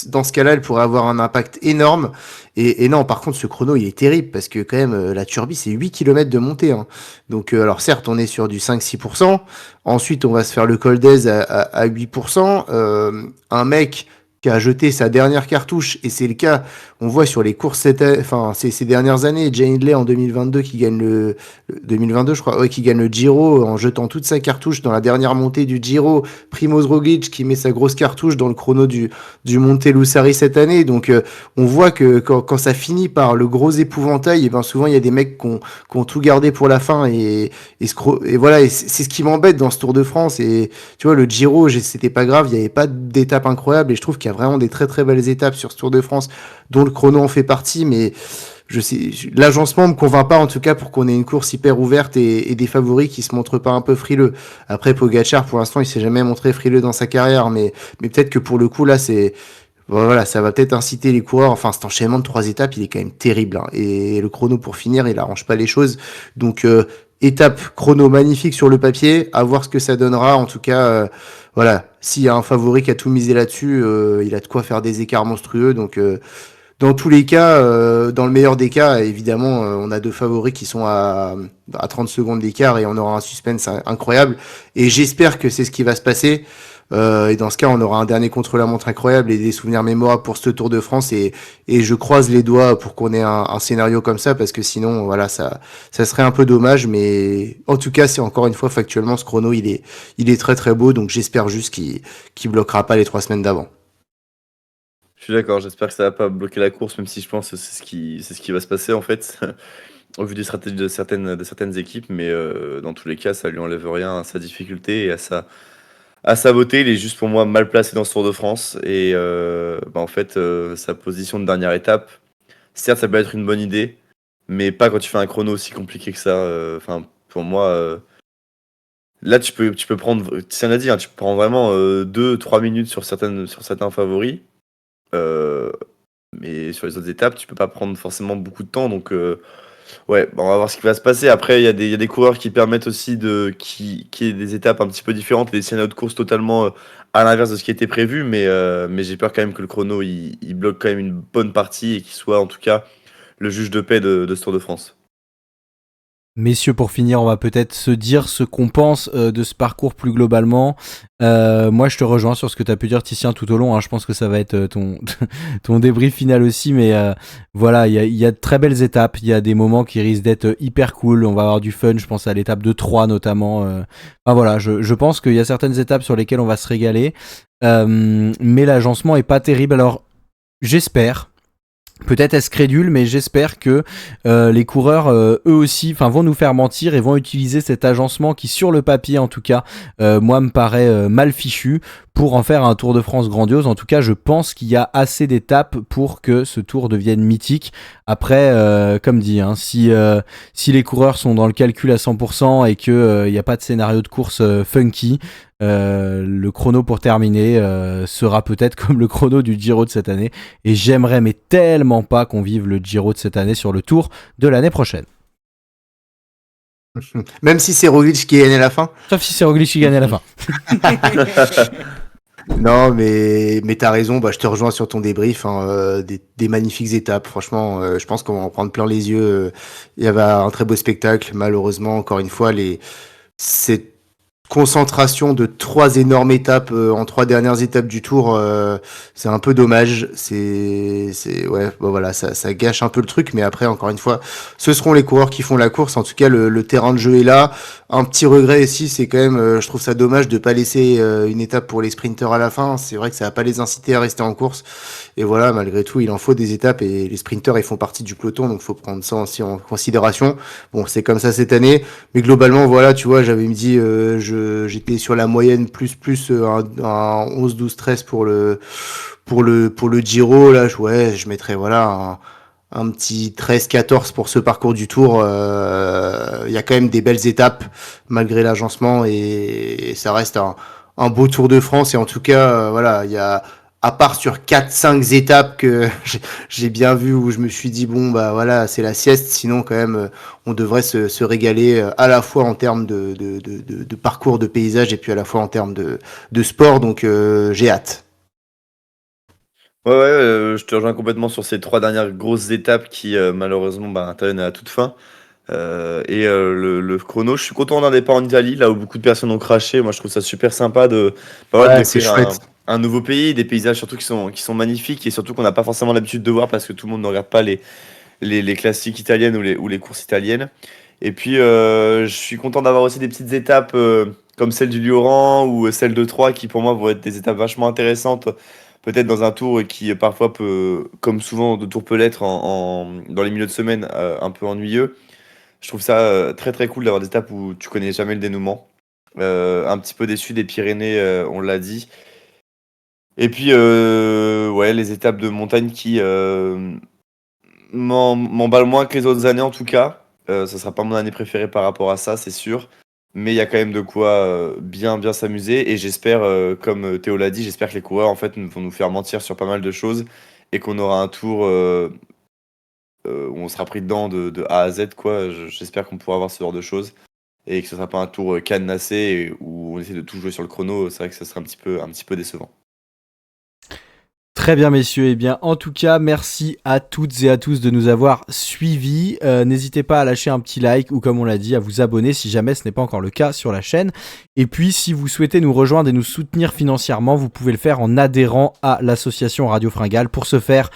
dans ce cas-là, elle pourrait avoir un impact énorme. Et non, par contre, ce chrono, il est terrible parce que quand même, la Turbie, c'est 8 km de montée. Hein. Donc, alors certes, on est sur du 5-6%. Ensuite, on va se faire le col d'Aise à 8%. Un mec qui a jeté sa dernière cartouche, et c'est le cas, on voit sur les courses ces dernières années, Jay Hindley en 2022 qui gagne 2022 je crois, ouais, qui gagne le Giro en jetant toute sa cartouche dans la dernière montée du Giro, Primoz Roglic qui met sa grosse cartouche dans le chrono du Monte Lussari cette année. Donc on voit que quand ça finit par le gros épouvantail, et ben souvent il y a des mecs qui ont tout gardé pour la fin et voilà, et c'est ce qui m'embête dans ce Tour de France. Et tu vois, le Giro, c'était pas grave, il y avait pas d'étape incroyable, et je trouve qu'il y a vraiment des très très belles étapes sur ce Tour de France dont le chrono en fait partie, mais je sais, l'agencement me convainc pas en tout cas pour qu'on ait une course hyper ouverte et des favoris qui se montrent pas un peu frileux. Après Pogačar, pour l'instant, il s'est jamais montré frileux dans sa carrière, mais peut-être que pour le coup là, voilà, ça va peut-être inciter les coureurs. Enfin, cet enchaînement de 3 étapes, il est quand même terrible, hein, et le chrono pour finir, il arrange pas les choses. Donc étape chrono magnifique sur le papier, à voir ce que ça donnera. En tout cas, voilà, s'il y a un favori qui a tout misé là-dessus, il a de quoi faire des écarts monstrueux. Donc dans tous les cas, dans le meilleur des cas, évidemment, on a 2 favoris qui sont à 30 secondes d'écart et on aura un suspense incroyable. Et j'espère que c'est ce qui va se passer. Et dans ce cas, on aura un dernier contre-la-montre incroyable et des souvenirs mémorables pour ce Tour de France. Et je croise les doigts pour qu'on ait un scénario comme ça, parce que sinon, voilà, ça serait un peu dommage. Mais en tout cas, c'est encore une fois factuellement, ce chrono, il est très très beau. Donc j'espère juste qu'il bloquera pas les 3 semaines d'avant. Je suis d'accord, j'espère que ça va pas bloquer la course, même si je pense que c'est ce qui va se passer en fait, au vu des stratégies de certaines équipes, mais dans tous les cas, ça lui enlève rien à sa difficulté et à sa beauté. Il est juste pour moi mal placé dans ce Tour de France et en fait, sa position de dernière étape, certes, ça peut être une bonne idée, mais pas quand tu fais un chrono aussi compliqué que ça. Enfin, pour moi, là, tu peux prendre, tu l'as dit, hein, tu peux prendre vraiment 2-3 minutes sur certains favoris. Mais sur les autres étapes, tu peux pas prendre forcément beaucoup de temps. Donc, ouais, on va voir ce qui va se passer. Après, il y a des coureurs qui permettent aussi qu'il y ait des étapes un petit peu différentes et des scénarios de course totalement à l'inverse de ce qui était prévu. Mais j'ai peur quand même que le chrono il bloque quand même une bonne partie et qu'il soit en tout cas le juge de paix de ce Tour de France. Messieurs, pour finir, on va peut-être se dire ce qu'on pense de ce parcours plus globalement. Moi, je te rejoins sur ce que tu as pu dire, Titien, tout au long. Hein. Je pense que ça va être ton débrief final aussi. Mais voilà, il y a de très belles étapes. Il y a des moments qui risquent d'être hyper cool. On va avoir du fun. Je pense à l'étape de 3 notamment. Enfin voilà, je pense qu'il y a certaines étapes sur lesquelles on va se régaler. Mais l'agencement est pas terrible. Alors, j'espère Peut-être est-ce crédule, mais j'espère que les coureurs, eux aussi, vont nous faire mentir et vont utiliser cet agencement qui, sur le papier en tout cas, moi me paraît mal fichu pour en faire un Tour de France grandiose. En tout cas, je pense qu'il y a assez d'étapes pour que ce tour devienne mythique. Après, comme dit, si les coureurs sont dans le calcul à 100% et qu'il n'y a pas de scénario de course funky, le chrono pour terminer sera peut-être comme le chrono du Giro de cette année, et j'aimerais mais tellement pas qu'on vive le Giro de cette année sur le Tour de l'année prochaine. Même si c'est Roglic qui gagne à la fin. Sauf si c'est Roglic qui gagne à la fin. Non, mais t'as raison, je te rejoins sur ton débrief, des magnifiques étapes, franchement, je pense qu'on va en prendre plein les yeux. Il y avait un très beau spectacle, malheureusement, encore une fois, cette concentration de 3 énormes étapes en 3 dernières étapes du Tour, c'est un peu dommage. Voilà, ça gâche un peu le truc, mais après, encore une fois, ce seront les coureurs qui font la course. En tout cas, le terrain de jeu est là. Un petit regret ici, c'est quand même, je trouve ça dommage de pas laisser une étape pour les sprinters à la fin. C'est vrai que ça va pas les inciter à rester en course. Et voilà, malgré tout, il en faut des étapes, et les sprinters, ils font partie du peloton, donc faut prendre ça aussi en considération. Bon, c'est comme ça cette année, mais globalement, voilà, tu vois, j'avais me dit, j'étais sur la moyenne plus un 11, 12, 13 pour le Giro. Là, je mettrais voilà un petit 13-14 pour ce parcours du Tour. Il y a quand même des belles étapes malgré l'agencement, et ça reste un beau Tour de France. Et en tout cas, voilà, il y a, à part sur 4-5 étapes que j'ai bien vu, où je me suis dit bon voilà, c'est la sieste, sinon quand même on devrait se régaler à la fois en termes de parcours, de paysage, et puis à la fois en termes de sport, donc j'ai hâte. Ouais, je te rejoins complètement sur ces 3 dernières grosses étapes qui malheureusement interviennent à la toute fin. Le chrono, je suis content d'un départ en Italie, là où beaucoup de personnes ont craché. Moi je trouve ça super sympa de c'est découvrir chouette. un nouveau pays, des paysages surtout qui sont magnifiques, et surtout qu'on n'a pas forcément l'habitude de voir parce que tout le monde ne regarde pas les classiques italiennes ou les courses italiennes. Et puis je suis content d'avoir aussi des petites étapes comme celle du Lioran ou celle de Troyes, qui pour moi vont être des étapes vachement intéressantes, peut-être dans un tour qui parfois peut, comme souvent de tour peut l'être dans les milieux de semaine, un peu ennuyeux. Je trouve ça très très cool d'avoir des étapes où tu connais jamais le dénouement. Un petit peu déçu des Pyrénées, on l'a dit. Et puis, les étapes de montagne qui m'emballent moins que les autres années en tout cas. Ça sera pas mon année préférée par rapport à ça, c'est sûr. Mais il y a quand même de quoi bien s'amuser. Et j'espère, comme Théo l'a dit, j'espère que les coureurs en fait vont nous faire mentir sur pas mal de choses, et qu'on aura un tour où on sera pris dedans de A à Z, quoi. J'espère qu'on pourra avoir ce genre de choses, et que ce sera pas un tour cadenassé où on essaie de tout jouer sur le chrono. C'est vrai que ça serait un petit peu décevant. Très bien messieurs, et bien en tout cas merci à toutes et à tous de nous avoir suivis. N'hésitez pas à lâcher un petit like, ou comme on l'a dit, à vous abonner si jamais ce n'est pas encore le cas sur la chaîne. Et puis si vous souhaitez nous rejoindre et nous soutenir financièrement, vous pouvez le faire en adhérant à l'association Radio Fringale. Pour ce faire,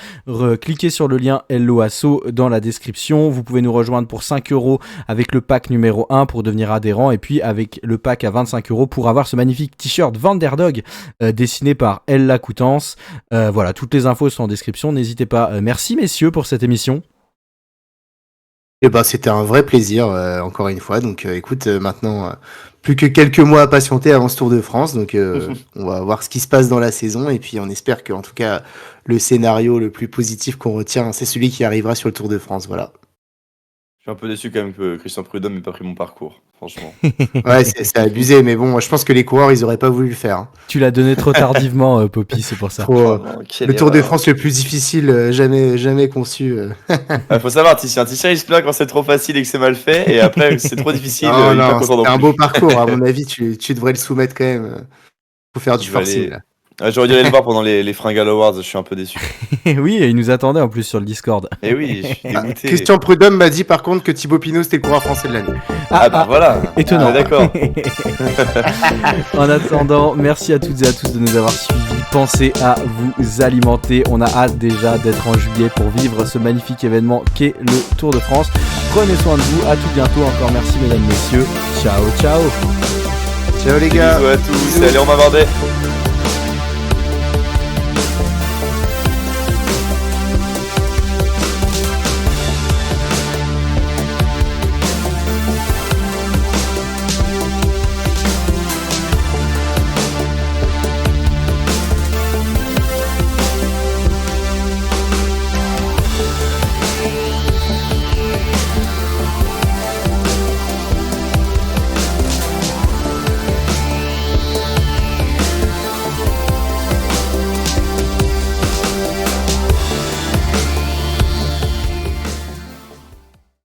cliquez sur le lien Hello Asso dans la description. Vous pouvez nous rejoindre pour 5€ avec le pack numéro 1 pour devenir adhérent, et puis avec le pack à 25€ pour avoir ce magnifique t-shirt Vanderdog dessiné par Ella Coutances. Voilà, toutes les infos sont en description, n'hésitez pas. Merci messieurs pour cette émission. C'était un vrai plaisir, encore une fois. Donc écoute, maintenant, plus que quelques mois à patienter avant ce Tour de France. Donc on va voir ce qui se passe dans la saison. Et puis on espère que, en tout cas, le scénario le plus positif qu'on retient, c'est celui qui arrivera sur le Tour de France. Voilà. Je suis un peu déçu quand même que Christian Prudhomme n'ait pas pris mon parcours, franchement. Ouais, c'est abusé, mais bon, je pense que les coureurs, ils auraient pas voulu le faire. Tu l'as donné trop tardivement, Poppy, c'est pour ça. Le Tour de France le plus difficile jamais conçu. Faut savoir, Tisha il se plaint quand c'est trop facile et que c'est mal fait, et après c'est trop difficile. Non, c'est un beau parcours. À mon avis, tu devrais le soumettre quand même. Faut faire du forcing. Là. J'aurais dû aller le voir pendant les Fringale Awards, je suis un peu déçu. Oui, il nous attendait en plus sur le Discord. Et oui, je suis dégoûté. Christian Prudhomme m'a dit par contre que Thibaut Pinot c'était le coureur français de l'année. Voilà. Étonnant. D'accord. En attendant, merci à toutes et à tous de nous avoir suivis. Pensez à vous alimenter. On a hâte déjà d'être en juillet pour vivre ce magnifique événement qu'est le Tour de France. Prenez soin de vous. À tout bientôt. Encore merci mesdames, messieurs. Ciao, ciao. Ciao les gars. Bisous à tous. Allez, on va aborder.